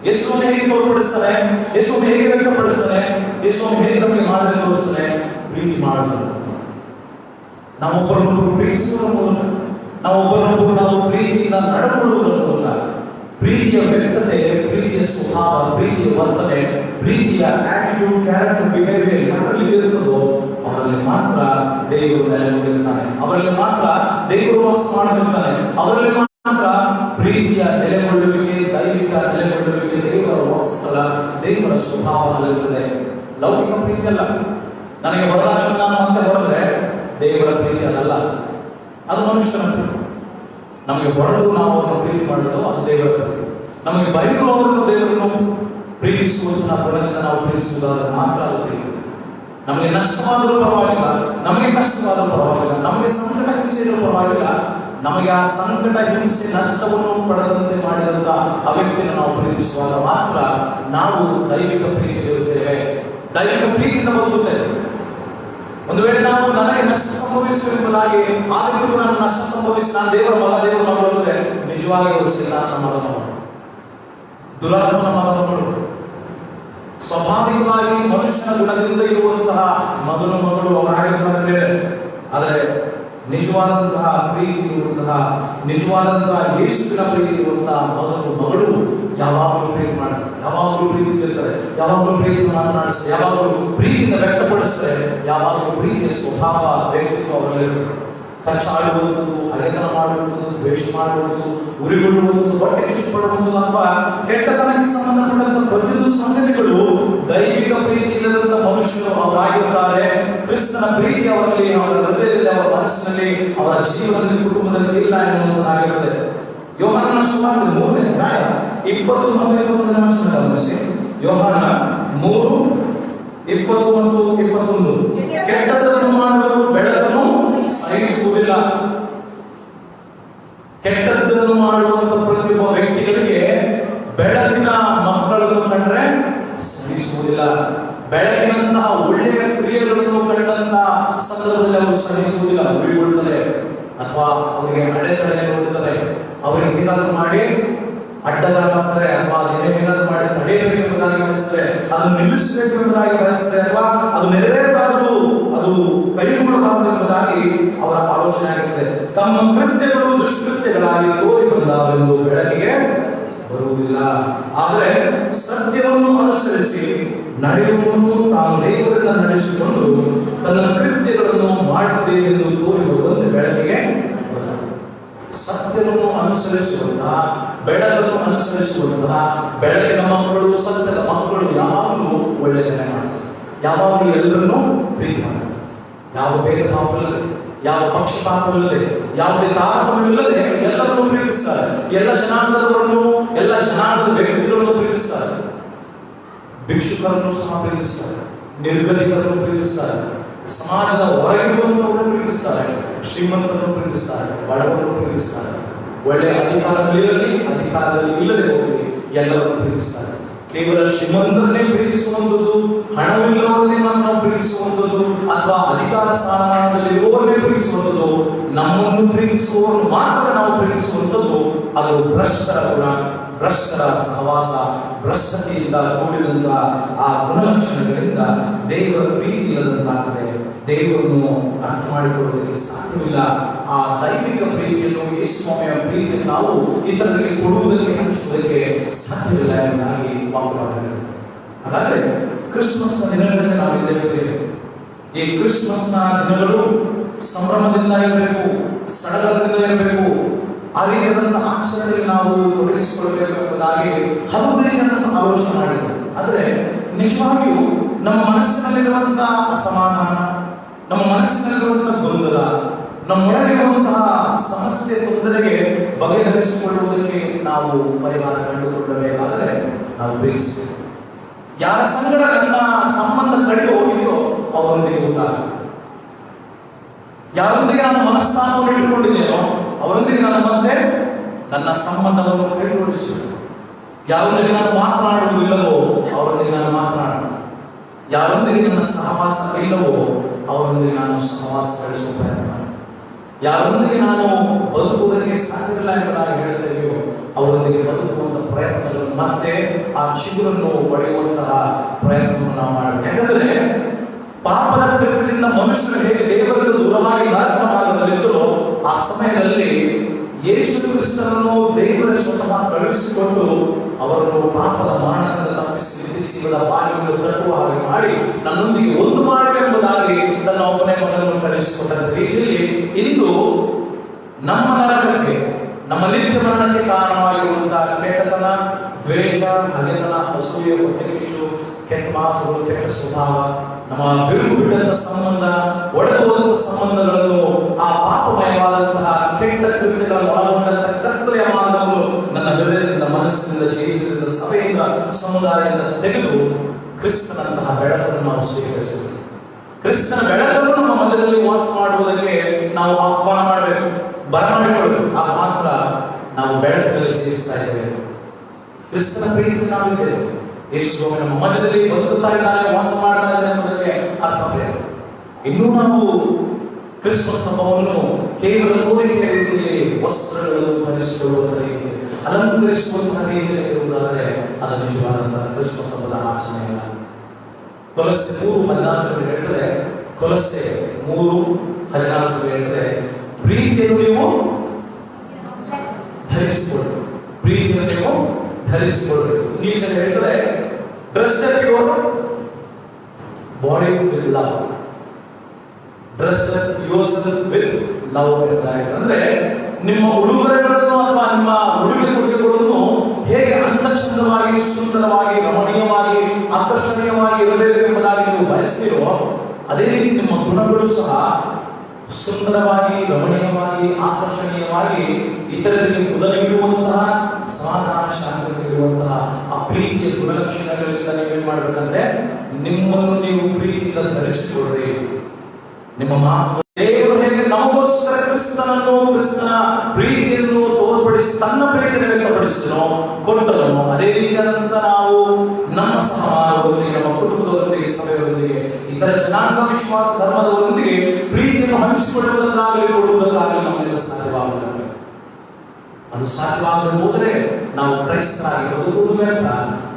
ಯೇಸುವನ್ನು ಹೇಗೆ ತೋರ್ಪಡಿಸ್ತಾರೆ? ಯೇಸುವನ್ನು ಹೇಗೆ ವ್ಯಕ್ತಪಡಿಸ್ತಾರೆ? ಯೇಸುವನ್ನು ಹೇಗೆ ನಮಗೆ ಮಾದರಿ ತೋರಿಸ್ತಾರೆ? ಪ್ರೀತಿ ಮಾಡೋದು. ನಾವೊಬ್ಬರನ್ನೊಬ್ಬರು ಪ್ರೀತಿಸುವುದರ ಮೂಲಕ, ನಾವು ಪ್ರೀತಿಯಿಂದ ನಡ್ಕೊಳ್ಳುವುದರ ಮೂಲಕ, ಪ್ರೀತಿಯ ವ್ಯಕ್ತತೆ, ಪ್ರೀತಿಯ ಸ್ವಭಾವ, ಪ್ರೀತಿಯ ವರ್ತನೆ, ಪ್ರೀತಿಯ ಆಟಿಟ್ಯೂಡ್, ಕ್ಯಾರೆಕ್ಟರ್, ಬಿಹೇವಿಯರ್ ಯಾರಲ್ಲಿ ಇರುತ್ತದೋ ಅವರಲ್ಲಿ ಮಾತ್ರ ದೇವರು ನೆಲೆಗೊಂಡಿರ್ತಾನೆ. ಅವರಲ್ಲಿ ಮಾತ್ರ ದೇವರು ವಾಸ ಮಾಡುತ್ತಿರ್ತಾನೆ. ಅವರಲ್ಲಿ ಮಾತ್ರ ಪ್ರೀತಿಯ ನೆಲೆಗೊಳ್ಳುವಿಕೆ, ದೈವಿಕ ನೆಲೆಗೊಳ್ಳುವಿಕೆ, ದೇವರ ವಾಸಸ್ಥಳ, ದೇವರ ಸ್ವಭಾವ ಅಲ್ಲಿರುತ್ತದೆ. ಲೌಕಿಕ ಪ್ರೀತಿ ಅಲ್ಲ. ನನಗೆ ಹೊಡೆದಾಕ್ಷಣ ನಾನು ಮತ್ತೆ ಹೊಡೆದ್ರೆ ದೇವರ ಪ್ರೀತಿ ಅದಲ್ಲ, ಅದು ಮನುಷ್ಯನ ಪ್ರೀತಿ. ನಮಗೆ ಹೊಡೆದು ನಾವು ಅವರನ್ನು ಪ್ರೀತಿ ಮಾಡೋದು ಅದು ದೇವರ ಪ್ರೀತಿ. ನಮಗೆ ಬೈದು ಅವರನ್ನು ದೇವರನ್ನು ಪ್ರೀತಿಸುವಂತಹ ಗುಣದಿಂದ ನಾವು ಪ್ರೀತಿಸುವುದಾದ್ರೆ ಮಾತ್ರ ಅದು ಪ್ರೀತಿ. ನಮಗೆ ನಷ್ಟವಾದರೂ ಪರವಾಗಿಲ್ಲ, ನಮಗೆ ಕಷ್ಟವಾದರೂ ಪರವಾಗಿಲ್ಲ, ನಮಗೆ ಸಂಕಟ ಹಿಂಸೆಯೂ ಪರವಾಗಿಲ್ಲ, ನಮಗೆ ಆ ಸಂಕಟ ಹಿಂಸೆ ನಷ್ಟವನ್ನು ಪಡೆದಂತೆ ಮಾಡಿದಂತ ಆ ವ್ಯಕ್ತಿಯನ್ನು ನಾವು ಪ್ರೀತಿಸುವಾಗ ಮಾತ್ರ ನಾವು ದೈವಿಕ ಪ್ರೀತಿಯಲ್ಲಿರುತ್ತೇವೆ, ದೈವಿಕ ಪ್ರೀತಿಯಿಂದ ಬದುಕುತ್ತೇವೆ. ಒಂದು ವೇಳೆ ನಾವು ನನಗೆ ನಷ್ಟ ಸಂಭವಿಸುವುದಾಗಿ ಆ ವ್ಯಕ್ತಿಗೂ ನಾನು ನಷ್ಟ ಸಂಭವಿಸಿ ನಾನು ದೇವರ ಮಗ, ದೇವರ ಮಗಳು ನಿಜವಾಗಿ ನನ್ನ ಮಗನವರು, ದುರಾತ್ಮನ ಮಗನವರು, ಸ್ವಾಭಾವಿಕವಾಗಿ ಮನುಷ್ಯನ ಗುಣದಿಂದ ಇರುವಂತಹ ಮಗನು ಅವರಾಗಿರ್ತಾರೆ. ಆದರೆ ನಿಜವಾದಂತಹ ಪ್ರೀತಿ ಇರುವಂತಹ, ನಿಜವಾದಂತಹ ಯೇಸುವಿನ ಪ್ರೀತಿ ಇರುವಂತಹ ಮಗಳು ಯಾವಾಗಲೂ ಪ್ರೀತಿ ಮಾಡ್ತಾರೆ, ಯಾವಾಗಲೂ ಪ್ರೀತಿ ಇರ್ತಾರೆ, ಯಾವಾಗಲೂ ಪ್ರೀತಿಯನ್ನು ಮಾತನಾಡಿಸ್ತಾರೆ, ಯಾವಾಗಲೂ ಪ್ರೀತಿಯಿಂದ ವ್ಯಕ್ತಪಡಿಸ್ತಾರೆ, ಯಾವಾಗಲೂ ಪ್ರೀತಿಯ ಸ್ವಭಾವ, ವ್ಯಕ್ತಿತ್ವ ಅವರಲ್ಲಿರ್ತದೆ. ಕಚ್ಚಾಡುವಂಥದ್ದು, ಹಗೆತನ ಮಾಡುವಂಥದ್ದು, ದ್ವೇಷ ಮಾಡುವಂಥದ್ದು, ಉರಿಗೊಳ್ಳುವಂಥದ್ದು, ಹೊಟ್ಟೆ ಕಿಚ್ಚುಪಡುವಂಥದ್ದು ಅಥವಾ ಕೆಟ್ಟತನಕ್ಕೆ ಸಂಬಂಧಪಟ್ಟಂತ ಪ್ರತಿಯೊಂದು ಸಂಗತಿಗಳು ದೈವಿಕ ಪ್ರೀತಿ ಇಲ್ಲದಂತ ಮನುಷ್ಯರು ಅವರಾಗಿರುತ್ತಾರೆ. ಕ್ರಿಸ್ತನ ಪ್ರೀತಿ ಅವರಲ್ಲಿ, ಅವರ ಹೃದಯದಲ್ಲಿ, ಅವರ ಮನಸ್ಸಿನಲ್ಲಿ, ಅವರ ಜೀವನದಲ್ಲಿ, ಕುಟುಂಬದಲ್ಲಿ ಇಲ್ಲ ಎನ್ನುವಂಥದ್ದಾಗಿರುತ್ತದೆ. ಯೋಹಾನನ ಸುವಾರ್ತೆ 3ನೇ ಅಧ್ಯಾಯ 20-21 ವಚನ ಗಮನಿಸಿ. ಯೋಹಾನ 3:20-21. ಕೆಟ್ಟದ್ದನ್ನು ಮಾಡುವರು ಬೆಳಕನ್ನು ಸಹಿಸುವುದಿಲ್ಲ. ಕೆಟ್ಟದ್ದನ್ನು ಮಾಡುವಂತ ಪ್ರತಿಯೊಬ್ಬ ವ್ಯಕ್ತಿಗಳಿಗೆ ಬೆಳಕಿನ ಮಕ್ಕಳನ್ನು ಕಂಡ್ರೆ ಸಹಿಸುವುದಿಲ್ಲ. ಬೆಳಕಿನಂತಹ ಒಳ್ಳೆಯ ಕ್ರಿಯೆಗಳನ್ನು ಕಂಡಂತಹ ಸಂದರ್ಭದಲ್ಲಿ ಅವರು ಸಹಿಸುವುದಿಲ್ಲ, ಉಳಿಗೊಳ್ಳುತ್ತದೆ ಅಥವಾ ಅವರಿಗೆ ಅಡೆತಡೆ ನೋಡುತ್ತದೆ. ಅವರಿಗೆ ಏನಾದರೂ ಮಾಡಿ ಅಡ್ಡಗಾಗ್ತಾರೆ ಅಥವಾ ಏನಾದರೂ ಮಾಡಿ ತಡೆಯಬೇಕೆಂಬುದಾಗಿ ಬಯಸ್ತಾರೆ, ಅದನ್ನು ನಿಲ್ಲಿಸಬೇಕೆಂಬುದಾಗಿ ಬಯಸ್ತಾರೆ, ಅಥವಾ ಅದು ನೆರವೇರಬಾರದು, ಅದು ಕೈಗೊಳ್ಳಬಾರದು ಎಂಬುದಾಗಿ ಅವರ ಆಲೋಚನೆ ಆಗುತ್ತದೆ. ತಮ್ಮ ಕೃತ್ಯಗಳು ದುಷ್ಕೃತ್ಯಗಳಾಗಿ ತೋರಿ ಬಂದಾವೆಂದು ಬೆಳಕಿಗೆ ಬರುವುದಿಲ್ಲ. ಆದರೆ ಸತ್ಯವನ್ನು ಅನುಸರಿಸಿ ನಡೆಯುವುದನ್ನು ತಾನು ದೇವರಿಂದ ನಡೆಸಿಕೊಂಡು ತನ್ನ ಕೃತ್ಯಗಳನ್ನು ಮಾಡುತ್ತೇವೆಂದು ತೋರಿ ಬರುವಂತೆ ಬೆಳಕಿಗೆ ಸತ್ಯವನ್ನು ಅನುಸರಿಸುವಂತಹ, ಬೆಳಕನ್ನು ಅನುಸರಿಸುವಂತಹ ಬೆಳಕಿನ ಮಕ್ಕಳು, ಸತ್ಯದ ಮಕ್ಕಳು ಯಾವಾಗಲೂ ಒಳ್ಳೆಯದನ್ನೇ ಮಾಡ್ತಾರೆ, ಯಾವಾಗಲೂ ಎಲ್ಲರನ್ನೂ ಪ್ರೀತಿ ಮಾಡ್ತಾರೆ, ಯಾವ ಭೇದ ಭಾವವಿಲ್ಲದೆ, ಯಾವ ಪಕ್ಷಪಾತವಿಲ್ಲದೆ, ಯಾವುದೇ ತಾರತಮ್ಯವಿಲ್ಲದೆ ಎಲ್ಲರನ್ನೂ ಪ್ರೀತಿಸ್ತಾರೆ. ಎಲ್ಲ ಜನಾಂಗದವರನ್ನು, ಎಲ್ಲ ಜನಾಂಗದ ವ್ಯಕ್ತಿಗಳನ್ನು ಪ್ರೀತಿಸ್ತಾರೆ. ಭಿಕ್ಷುಕರನ್ನು ಸಹ ಪ್ರೀತಿಸ್ತಾರೆ, ನಿರ್ಗತಿಕರನ್ನು ಪ್ರೀತಿಸ್ತಾರೆ, ಸಮಾಜದ ಹೊರಗಿರುವಂತವರನ್ನು ಪ್ರೀತಿಸ್ತಾರೆ, ಶ್ರೀಮಂತರನ್ನು ಪ್ರೀತಿಸ್ತಾರೆ, ಬಡವರನ್ನು ಪ್ರೀತಿಸ್ತಾರೆ, ಒಳ್ಳೆಯ ಅಧಿಕಾರದಲ್ಲಿ ಇಲ್ಲದೆ ಹೋಗಿ ಎಲ್ಲರನ್ನು ಪ್ರೀತಿಸ್ತಾರೆ. ಕೇವಲ ಶ್ರೀಮಂತರನ್ನೇ ಪ್ರೀತಿಸುವಂಥದ್ದು, ಹಣವಿಲ್ಲವರನ್ನೇ ಮಾತ್ರ ಪ್ರೀತಿಸುವಂಥದ್ದು, ಅಥವಾ ಅಧಿಕಾರ ಸ್ಥಾನಮಾನದಲ್ಲಿರುವವರನ್ನೇ ಪ್ರೀತಿಸುವಂಥದ್ದು, ನಮ್ಮನ್ನು ಪ್ರೀತಿಸುವವರನ್ನು ಮಾತ್ರ ನಾವು ಪ್ರೀತಿಸುವಂಥದ್ದು, ಅದು ಭ್ರಷ್ಟರ ಗುಣ, ಭ್ರಷ್ಟರ ಸಹವಾಸ, ಭ್ರಷ್ಟತೆಯಿಂದ ಕೂಡಿದಂತಹ ಆ ಗುಣಲಕ್ಷಣಗಳಿಂದ ದೇವರ ಪ್ರೀತಿ ಇಲ್ಲದಂತಾಗಿದೆ. ದೇವರನ್ನು ಅರ್ಥ ಮಾಡಿಕೊಳ್ಳುವುದಕ್ಕೆ ಸಾಧ್ಯವಿಲ್ಲ. ಆ ದೈವಿಕ ಪ್ರೀತಿಯನ್ನು, ಯೇಸುಸ್ವಾಮಿಯ ಪ್ರೀತಿಯನ್ನು ನಾವು ಇತರರಿಗೆ ಕೊಡುವುದಕ್ಕೆ, ಹಂಚುವುದಕ್ಕೆ ಸಾಧ್ಯವಿಲ್ಲ ಎಂಬುದಾಗಿ ವಾಕ್ಯವಾಗಿದೆ. ಹಾಗಾದ್ರೆ ಕ್ರಿಸ್ಮಸ್ನ ದಿನಗಳಲ್ಲಿ ನಾವಿದ್ದೇವೆ. ಈ ಕ್ರಿಸ್ಮಸ್ನ ದಿನಗಳು ಸಂಭ್ರಮದಿಂದ ಇರಬೇಕು, ಸಡಗರದಿಂದ ಇರಬೇಕು. ಆ ರೀತಿಯಾದಂತಹ ಆಚರಣೆಯಲ್ಲಿ ನಾವು ತೊಡಗಿಸಿಕೊಳ್ಳಬೇಕು ಎಂಬುದಾಗಿ ಹಲವು ಆಲೋಚನೆ ಮಾಡಿದೆ. ಆದರೆ ನಿಜವಾಗಿಯೂ ನಮ್ಮ ಮನಸ್ಸಿನಲ್ಲಿರುವಂತಹ ಅಸಮಾಧಾನ, ನಮ್ಮ ಮನಸ್ಸಿನಲ್ಲಿರುವಂತಹ ಗೊಂದಲ, ನಮ್ಮೊಳಗಿರುವಂತಹ ಸಮಸ್ಯೆ ತೊಂದರೆಗೆ ಬಗೆಹರಿಸಿಕೊಳ್ಳುವುದಕ್ಕೆ ನಾವು ಪರಿಹಾರ ಕಂಡುಕೊಳ್ಳಬೇಕಾದರೆ ನಾವು ಪ್ರೀತಿಸಬೇಕು. ಯಾರ ಸಂಗಡ ನನ್ನ ಸಂಬಂಧ ಕಡಿದು ಹೋಗಿದೆಯೋ ಅವರೊಂದಿಗೆ ಉಂಟಾಗ, ಯಾರೊಂದಿಗೆ ನಾನು ಮನಸ್ಥಾನವನ್ನು ಇಟ್ಟುಕೊಂಡಿದ್ದೇನೋ ಅವರೊಂದಿಗೆ ನಾನು ಮತ್ತೆ ನನ್ನ ಸಂಬಂಧವನ್ನು ಕೈಗೊಳಿಸಬೇಕು. ಯಾರೊಂದಿಗೆ ನಾನು ಮಾತನಾಡುವುದಿಲ್ಲವೋ ಅವರೊಂದಿಗೆ ನಾನು ಮಾತನಾಡೋಣ. ಯಾರೊಂದಿಗೆ ನನ್ನ ಸಹವಾಸ ಇಲ್ಲವೋ ಅವರೊಂದಿಗೆ ನಾನು ಸಹವಾಸ ಬೆಳೆಸುವ ಪ್ರಯತ್ನ ಮಾಡಿ. ಯಾರೊಂದಿಗೆ ನಾನು ಬದುಕುವುದಕ್ಕೆ ಸಾಧ್ಯವಿಲ್ಲ ಎಂಬುದಾಗಿ ಹೇಳ್ತೇವೆಯೋ ಅವರೊಂದಿಗೆ ಬದುಕುವಂತಹ ಪ್ರಯತ್ನಗಳನ್ನು, ಮತ್ತೆ ಆ ಚಿಗುರನ್ನು ಒಡೆಯುವಂತಹ ಪ್ರಯತ್ನವನ್ನು ನಾವು ಮಾಡಬೇಕು. ಯಾಕಂದ್ರೆ ಪಾಪದ ಕೃತ್ಯದಿಂದ ಮನುಷ್ಯರು ಹೇಗೆ ದೇವರಿಂದ ದೂರವಾಗಿ ನರಕ ಮಾರ್ಗದಲ್ಲಿದ್ದರೋ ಆ ಸಮಯದಲ್ಲಿ ಯೇಸು ಕ್ರಿಸ್ತನನ್ನು ದೇವರ ಸ್ವತಃ ಕಳುಹಿಸಿಕೊಂಡು ಅವರನ್ನು ಪಾಪದ ಮಾನದಿಂದ ತಪ್ಪಿಸಿ ಜೀವದ ಬಾಗಿಲು ತಟ್ಟುವ ಹಾಗೆ ಮಾಡಿ ನನ್ನೊಂದಿಗೆ ಒಂದು ಮಾಡಬೇಕೆಂಬುದಾಗಿ ತನ್ನ ಒಬ್ಬನೇ ಮಗನನ್ನು ಕಳುಹಿಸಿಕೊಂಡ ರೀತಿಯಲ್ಲಿ ಇಂದು ನಮ್ಮ ನರಕಕ್ಕೆ, ನಮ್ಮ ನಿತ್ಯ ಮರಣಕ್ಕೆ ಕಾರಣವಾಗಿರುವಂತಹ ಕೆಟ್ಟತನ, ದ್ವೇಷ, ಹಗೆತನ, ಅಸೂಯೆ, ಹೊಟ್ಟೆಕಿಚ್ಚು, ಕೆಟ್ಟ ಮಾತುಗಳು, ಕೆಟ್ಟ ಸ್ವಭಾವ, ನಮ್ಮ ಬಿರುಕು ಬಿಟ್ಟಂತ ಸಂಬಂಧ, ಒಡೆದುವಂತಹ ಸಂಬಂಧಗಳನ್ನು, ಆ ಪಾಪಮಯವಾದಂತಹ ಕೆಟ್ಟ ಕೃತ್ಯಗಳನ್ನು ಒಳಗೊಂಡಂತಹ ಕತ್ತಲೆಯ ಮಾರ್ಗವನ್ನು ನನ್ನ ಹೃದಯದಿಂದ, ಮನಸ್ಸಿನಿಂದ, ಜೀವಿತದಿಂದ, ಸಭೆಯಿಂದ, ಸಮುದಾಯದಿಂದ ತೆಗೆದು ಕ್ರಿಸ್ತನಂತಹ ಬೆಳಕನ್ನು ನಾವು ಸ್ವೀಕರಿಸಬೇಕು. ಕ್ರಿಸ್ತನ ಬೆಳಕನ್ನು ನಮ್ಮ ಮಧ್ಯದಲ್ಲಿ ವಾಸ ಮಾಡುವುದಕ್ಕೆ ನಾವು ಆಹ್ವಾನ ಮಾಡಬೇಕು, ಬರಮಾಡಿಕೊಳ್ಳಬೇಕು. ಆಗ ಮಾತ್ರ ನಾವು ಬೆಳಕಿನಲ್ಲಿ ಜೀವಿಸ್ತಾ ಇದ್ದೇವೆ. ಕ್ರಿಸ್ತನ ಪ್ರೀತಿ ನಾವಿದ್ದೇವೆ. ಯೇಸು ನಮ್ಮ ಮಧ್ಯದಲ್ಲಿ ಬದುಕುತ್ತಾ ಇದ್ದಾನೆ, ವಾಸ ಮಾಡ್ತಾ ಇದ್ದಾನೆ ಎಂಬುದಕ್ಕೆ ಅರ್ಥವೇನು? ಇನ್ನೂ ನಾವು ಕ್ರಿಸ್ಮಸ್ ಹಬ್ಬವನ್ನು ಕೇವಲ ತೋರಿಕೆಯ ರೀತಿಯಲ್ಲಿ ವಸ್ತ್ರಗಳನ್ನು ಧರಿಸಿಕೊಳ್ಳುವಂತಹ ರೀತಿಯಲ್ಲಿ, ಅಲಂಕರಿಸುವಂತಹ ರೀತಿಯಲ್ಲಿ ಇರುವುದಾದರೆ ಅದು ನಿಜವಾದಂತಹ ಕ್ರಿಸ್ಮಸ್ ಹಬ್ಬದ ಆಚರಣೆಯಲ್ಲ. ಕೊಲೊಸ್ಸೆ 3:14 ಹೇಳ್ತದೆ, ಕೊಲೊಸ್ಸೆ 3:14 ಹೇಳ್ತದೆ, ಪ್ರೀತಿಯನ್ನು ನೀವು ಧರಿಸಿಕೊಳ್ಳಿ, ಪ್ರೀತಿಯನ್ನು ನೀವು ಧರಿಸಿಕೊಳ್ಳಿ. ಇಂಗ್ಲಿಷಲ್ಲಿ ಹೇಳ್ತದೆ, dress up your body with love, dress up yourself with love ಅಂದ್ರೆ ನಿಮ್ಮ ಉಡುಗೊರೆಗಳನ್ನು ಅಥವಾ ನಿಮ್ಮ ಉಡುಗೆ ತೊಡುಗೆಗಳನ್ನು ಹೇಗೆ ಅಂತಚಂದವಾಗಿ, ಸುಂದರವಾಗಿ, ರಮಣೀಯವಾಗಿ, ಆಕರ್ಷಣೀಯವಾಗಿ ಇರಬೇಕು ಎಂಬುದಾಗಿ ನೀವು ಬಯಸ್ತೀರೋ ಅದೇ ರೀತಿ ನಿಮ್ಮ ಗುಣಗಳು ಸಹ ಸುಂದರವಾಗಿ, ರಮಣೀಯವಾಗಿ, ಆಕರ್ಷಣೀಯವಾಗಿ ಇತರರಿಗೆ ಮೊದಲಿಡುವಂತಹ, ಸಮಾಧಾನ ಶಾಂತಿ ನೀಡುವಂತಹ ಆ ಪ್ರೀತಿಯ ಗುಣಲಕ್ಷಣಗಳಿಂದ ನೀವೇನ್ ಮಾಡ್ಬೇಕಂದ್ರೆ ನಿಮ್ಮನ್ನು ನೀವು ಪ್ರೀತಿಯಿಂದ ಧರಿಸಿಕೊಳ್ಳ್ರಿ. ನಿಮ್ಮ ಮಾತು ದೇವರು ಹೇಗೆ ನಮಗೋಸ್ಕರ ಕ್ರಿಸ್ತನನ್ನು, ಕ್ರಿಸ್ತನ ಪ್ರೀತಿಯನ್ನು ತೋರ್ಪಡಿಸಿ ತನ್ನ ಪ್ರೀತಿಯನ್ನು ವ್ಯಕ್ತಪಡಿಸಿದನೋ, ಕೊಟ್ಟನೋ, ಅದೇ ರೀತಿಯಾದಂತ ನಾವು ನಮ್ಮ ಸಮಾಜದೊಂದಿಗೆ, ನಮ್ಮ ಕುಟುಂಬದವರೊಂದಿಗೆ, ಸಭೆಯವರೊಂದಿಗೆ, ಇತರ ಜನಾಂಗ ವಿಶ್ವಾಸ ಧರ್ಮದವರೊಂದಿಗೆ ಪ್ರೀತಿಯನ್ನು ಹಂಚಿಕೊಳ್ಳುವುದಕ್ಕಾಗಲಿ, ಕೊಡುವುದಕ್ಕಾಗಲಿ ನಮ್ಮಿಂದ ಸಾಧ್ಯವಾಗುತ್ತದೆ. ಅದು ಸಾಧ್ಯವಾಗದೆ ಹೋದರೆ ನಾವು ಕ್ರೈಸ್ತರಾಗಿ ಬದುಕುವುದು ವ್ಯರ್ಥ.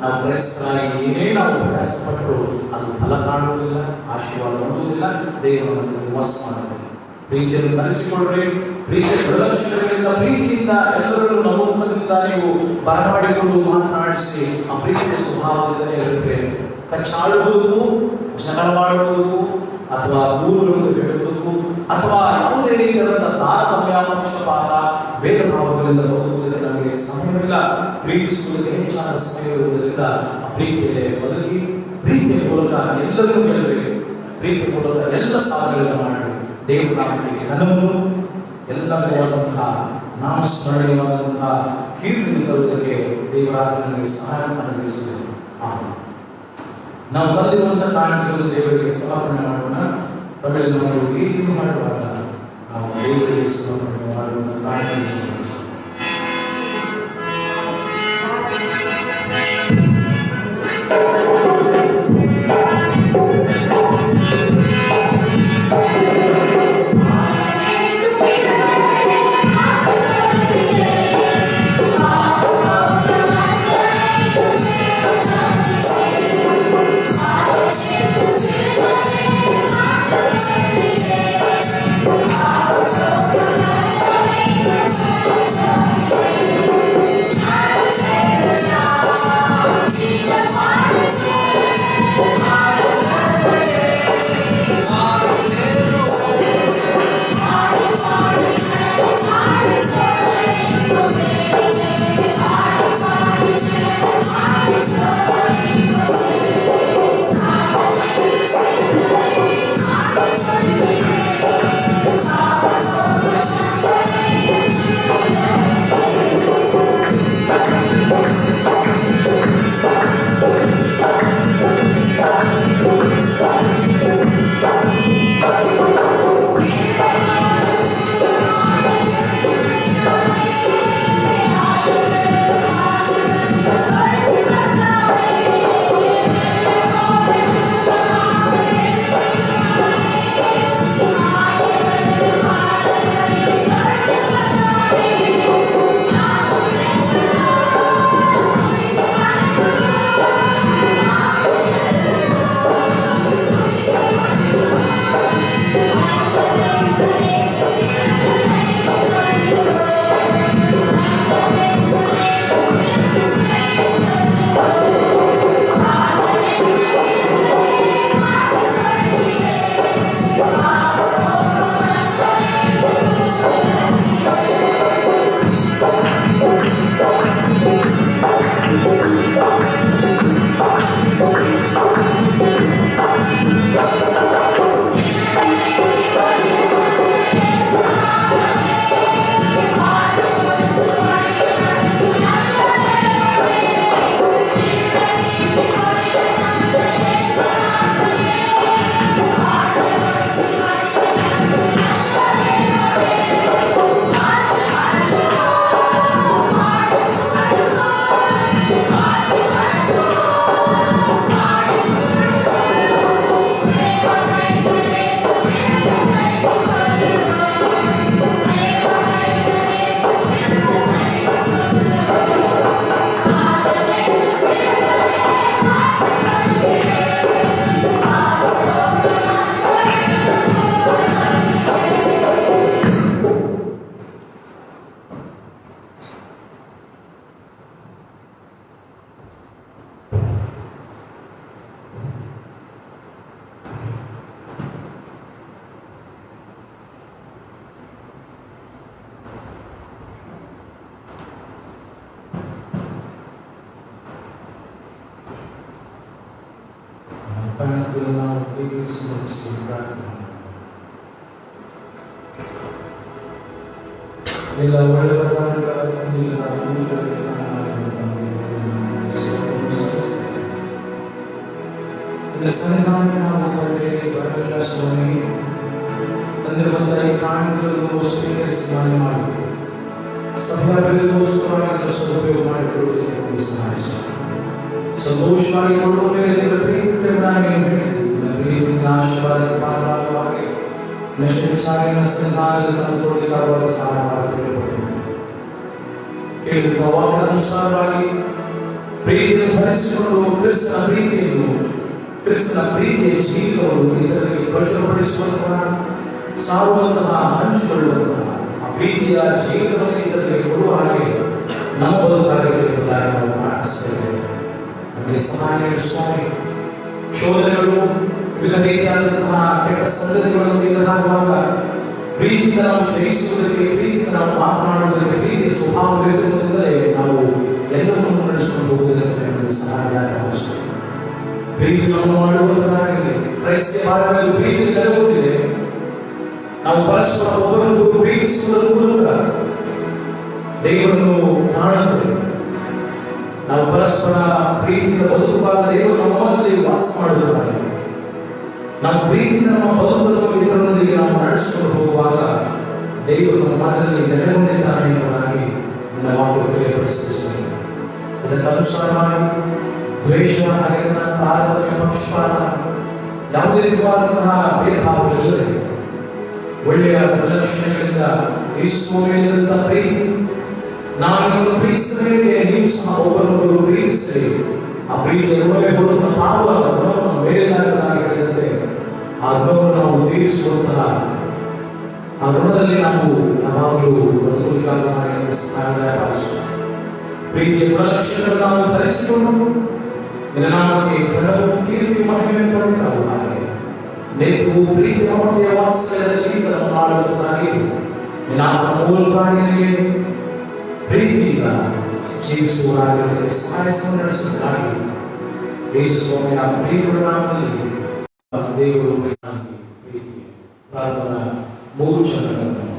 ನಾವು ಕ್ರೈಸ್ತರಾಗಿ ಏನೇ ನಾವು ಪ್ರಯಾಸಪಟ್ಟರು ಅದು ಫಲ ಕಾಣುವುದಿಲ್ಲ, ಆಶೀರ್ವಾದ ಹೊಂದುವುದಿಲ್ಲ, ದೇವರನ್ನು ವಾಸ ಮಾಡುತ್ತದೆ. ಪ್ರೀತಿಯನ್ನು ಧರಿಸಿಕೊಳ್ಳ್ರಿ. ಪ್ರೀತಿಯ ಗುಣಲಕ್ಷಣಗಳಿಂದ, ಪ್ರೀತಿಯಿಂದ ಎಲ್ಲರನ್ನು ನಮ್ಮುಖದಿಂದ ನೀವು ಬರಮಾಡಿಕೊಂಡು ಮಾತನಾಡಿಸಿ ಆ ಪ್ರೀತಿಯ ಸ್ವಭಾವದಿಂದ ಇರಬೇಕು. ಕಚ್ಚಾಡುವುದಕ್ಕೂ, ಜಗಳ ಮಾಡುವುದಕ್ಕೂ, ಅಥವಾ ದೂರಗಳನ್ನು ಹೇಳುವುದಕ್ಕೂ, ಅಥವಾ ಯಾವುದೇ ರೀತಿಯಾದಂಥ ತಾರತಮ್ಯ, ಪಕ್ಷಪಾತ, ಭೇದ ಭಾವಗಳಿಂದ ಬದುಕುವುದಕ್ಕೆ ನಮಗೆ ಸಮಯವಿಲ್ಲ. ಪ್ರೀತಿಸುವುದಕ್ಕೆ ಹೆಚ್ಚಾದ ಸಮಯವಿರುವುದರಿಂದ ಆ ಪ್ರೀತಿಯಲ್ಲೇ ಬದುಕಿ, ಪ್ರೀತಿಯ ಮೂಲಕ ಎಲ್ಲರಿಗೂ ಗೆಲ್ಲಬೇಕು, ಪ್ರೀತಿಯ ಮೂಲಕ ಎಲ್ಲ ಸಾಧನೆಗಳನ್ನು ಮಾಡಿ ದೇವರು ನಮಗೆ ಘನವನ್ನು, ಎಲ್ಲವಾದಂತಹ ನಾಮಸ್ಮರಣೀಯವಾದಂತಹ ಕೀರ್ತಿ ತರುವುದಕ್ಕೆ ದೇವರಾದ ನಮಗೆ ಸಹಾಯ ಅನುಗ್ರಹಿಸಬೇಕು. ನಾವು ತಂದಿರುವಂತಹ ಕಾರಣಗಳು ದೇವರಿಗೆ ಸಮರ್ಪಣೆ ಮಾಡೋಣ. ತಮಿಳಿನ ನಾವು ಗೀತೆಯನ್ನು ಮಾಡುವಾಗ ನಾವು ದೇವರಿಗೆ ಸಮರ್ಪಣೆ ಮಾಡುವಂತಹ ಕಾರಣಗಳು ಎಲ್ಲ ಒಳ್ಳೆಯ ಸ್ವಾಮಿ ತಂದಿರುವಂತಹ ಈ ಕಾರಣಗಳನ್ನು ಸ್ವೀಕರಿಸಿ ಮಾಡಿ ಸಭೆಗೋಸ್ಕರವಾಗಿ ಸದುಪಯೋಗ ಮಾಡಿಕೊಳ್ಳುವುದಕ್ಕೆ ಸಹಾಯ ಸಂತೋಷವಾಗಿ ಕೊಡುವ ಪ್ರೀತಿಯಿಂದ ಆಶೀರ್ವಾದ ಪಾತ್ರವಾಗಿ ನಶಿಸಾಗಿನ ತಂದುಕೊಳ್ಳಿಕ್ಕಾಗುವ ಸಹಾಯ ಕೇಳಿದ ವಾಕ್ಯಾನುಸಾರವಾಗಿ ಪ್ರೀತಿಯನ್ನು ಧರಿಸಿಕೊಂಡು ಕ್ರಿಸ್ತನ ಪ್ರೀತಿಯ ಜೀವಿತವನ್ನು ಇದರಲ್ಲಿ ಪ್ರಚುರಪಡಿಸುವಂತಹ ಸಾರುವಂತಹ ಹಂಚಿಕೊಳ್ಳುವಂತಹ ಆ ಪ್ರೀತಿಯ ಜೀವಿತವನ್ನು ಇದರಲ್ಲಿ ಕೊಡುವ ಹಾಗೆ ನಮ್ಮ ಬದುಕಾಗಿ ನಾವು ಪ್ರಾರ್ಥಿಸ್ತೇವೆ. ನಮಗೆ ಸಹಾಯ ಸ್ವಾಮಿ. ಶೋಧನೆಗಳು ವಿವಿಧ ರೀತಿಯಾದಂತಹ ಕೆಟ್ಟ ಸಂಗತಿಗಳನ್ನು ಎದುರಾಗುವಾಗ ಪ್ರೀತಿಯಿಂದ ನಾವು ಜಯಿಸುವುದಕ್ಕೆ, ಪ್ರೀತಿಯಿಂದ ನಾವು ಮಾತನಾಡುವುದಕ್ಕೆ, ಪ್ರೀತಿಯ ಸ್ವಭಾವವಿರುವುದರಿಂದಲೇ ನಾವು ಎಲ್ಲವನ್ನೂ ನಡೆಸಿಕೊಂಡು ಹೋಗುವುದಕ್ಕೆ ನಮಗೆ ಸಹಾಯ ಅವಶ್ಯಕ. ಪ್ರೀತಿಯನ್ನು ಮಾಡುವುದರಾಗಲಿ ಕ್ರೈಸ್ತ ಬಾಳಲ್ಲಿ ಪ್ರೀತಿ ನೆಲೆಗೊಂಡಿದೆ. ನಾವು ಪರಸ್ಪರ ಒಬ್ಬರನ್ನು ಪ್ರೀತಿಸುವುದರ ಮೂಲಕ ದೇವರನ್ನು ಕಾಣುತ್ತೇವೆ. ನಾವು ಪರಸ್ಪರ ಪ್ರೀತಿಯಿಂದ ಬದುಕುವಾಗ ದೇವರು ನಮ್ಮಲ್ಲಿ ವಾಸ ಮಾಡುತ್ತಾರೆ. ನಮ್ಮ ಪ್ರೀತಿಯಿಂದ ನಮ್ಮ ಬದುಕನ್ನು ಇತರರೊಂದಿಗೆ ನಾವು ನಡೆಸಿಕೊಂಡು ಹೋಗುವಾಗ ದೇವರು ನಮ್ಮ ಮಾತಲ್ಲಿ ನೆಲೆಗೊಂಡಿದ್ದಾನೆ ಎಂಬುದಾಗಿ ನನ್ನ ಮಾತು ತಿಳಿಯಪಡಿಸುತ್ತದೆ. ಇದಕ್ಕೆ ಅನುಸಾರವಾಗಿ ದ್ವೇಷ, ಹಗೆತನ, ತಾರತಮ್ಯ, ಪಕ್ಷಪಾತ, ಯಾವುದೇ ರೀತಿಯಾದಂತಹ ಭೇದಭಾವಗಳಿಲ್ಲದೆ ಒಳ್ಳೆಯ ಗುಣಲಕ್ಷಣಗಳಿಂದ ಯೇಸುವಿನಂತಹ ಪ್ರೀತಿ, ನಾವಿನ್ನು ಪ್ರೀತಿಸಿದರೆ ನೀವು ಸಹ ಒಬ್ಬರೊಬ್ಬರು ಪ್ರೀತಿಸಿರಿ. ಆ ಪ್ರೀತಿಯ ಗುಣವೇ ಹೊರತು ತಾವು ಆ ಗುಣವನ್ನು ಮೇಲಿನದಾಗಿ ಹೇಳಿದಂತೆ ಆ ಗುಣವನ್ನು ನಾವು ಜೀವಿಸುವಂತಹ ಆ ಗುಣದಲ್ಲಿ ನಾವು ಯಾವಾಗಲೂ ಪ್ರೀತಿಯ ಗುಣಲಕ್ಷಣಗಳನ್ನು ನಾವು ಧರಿಸಿಕೊಂಡು ನಿನ್ನನಾಮಕ್ಕೆ ಘನವು, ಕೀರ್ತಿ, ಮಹಿಮೆ ತರುತ್ತಾಗಿ ನಿತ್ಯವೂ ಪ್ರೀತಿ ಮಮತೆಯ ವಾತ್ಸಲ್ಯದ ಜೀವಿತವನ್ನು ಮಾಡುವುದಾಗಿ ನಿನ್ನ ಮೂಲಕ ನಿನಗೆ ಪ್ರೀತಿಯಿಂದ ಜೀವಿಸುವುದಾಗಿ ಸಹಾಯ ನಡೆಸುವುದಾಗಿ ಯೇಸು ಸ್ವಾಮಿಯ ಪ್ರೀತಿಯ ನಾಮದಲ್ಲಿ ದೇವರು ಪ್ರೀತಿ ಪ್ರಾರ್ಥನಾ 3 ಕ್ಷಣಗಳನ್ನು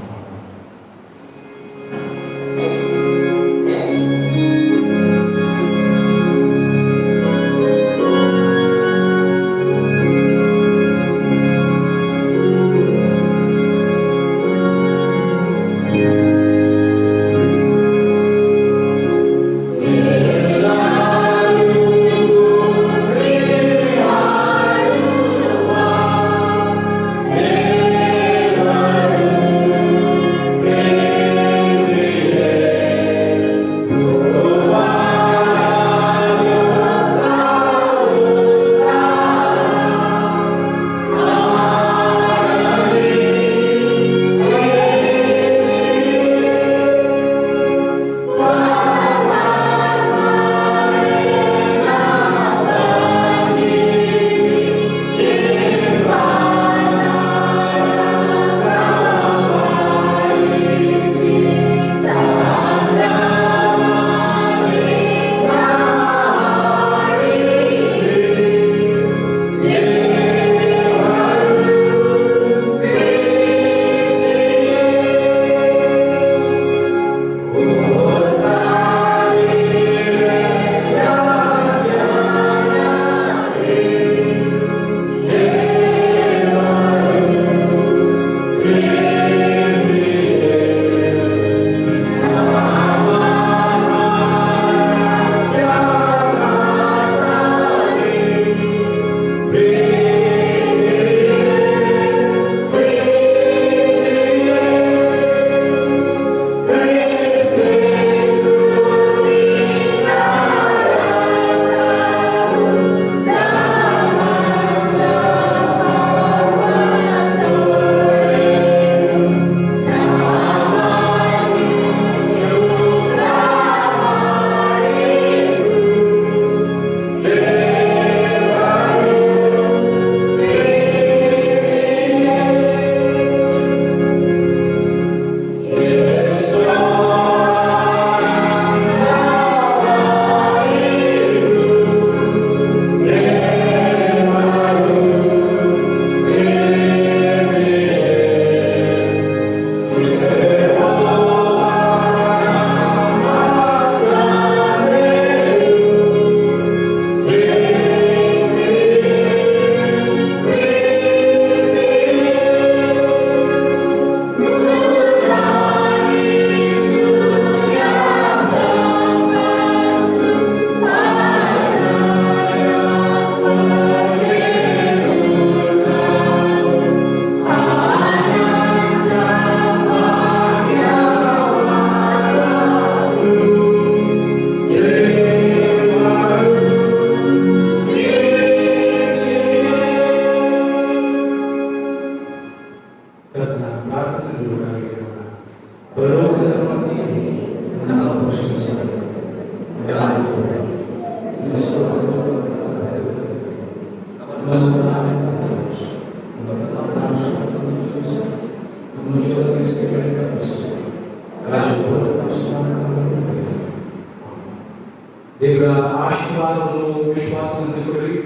ದೇವರ ಆಶೀರ್ವಾದವನ್ನು ವಿಶ್ವಾಸವನ್ನು ಕೊಡಲಿ.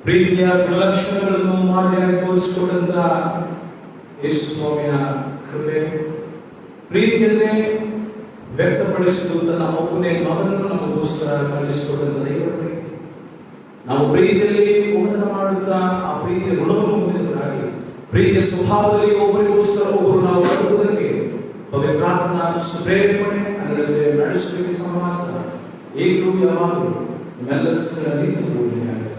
ಪ್ರೀತಿಯ ಗುಣಲಕ್ಷಣಗಳನ್ನು ಮಾದರಿಯಾಗಿ ತೋರಿಸಿಕೊಂಡಂತ ಯೇಸು ಸ್ವಾಮಿಯ ಕೃಪೆ, ಪ್ರೀತಿಯನ್ನೇ ವ್ಯಕ್ತಪಡಿಸಿದ್ದು ತನ್ನ ಒಬ್ಬನೇ ಮಗನನ್ನು ನಮಗೋಸ್ಕರ ಕಳಿಸಿಕೊಟ್ಟಂತ ದೇವರ ಪ್ರೀತಿ. ನಾವು ಪ್ರೀತಿಯಲ್ಲಿ ಊಟನ ಮಾಡುತ್ತಾ ಆ ಪ್ರೀತಿಯ ಗುಣವನ್ನು ಹೊಂದಿದವರಾಗಿ ಪ್ರೀತಿಯ ಸ್ವಭಾವದಲ್ಲಿ ಒಬ್ಬರಿಗೋಸ್ಕರ ಒಬ್ಬರು ನಾವು ಬದುಕುವುದಕ್ಕೆ ಪವಿತ್ರಾತ್ಮನ ಪ್ರೇರೇಪಣೆ ಅದರಲ್ಲಿ ನಡೆಸುವಿಕೆ ಸಮಾಸ ಈಗಲೂ ಯಾವಾಗಲೂ ನಿಮ್ಮೆಲ್ಲರ ನಿಂತಿರುವುದಿಲ್ಲ.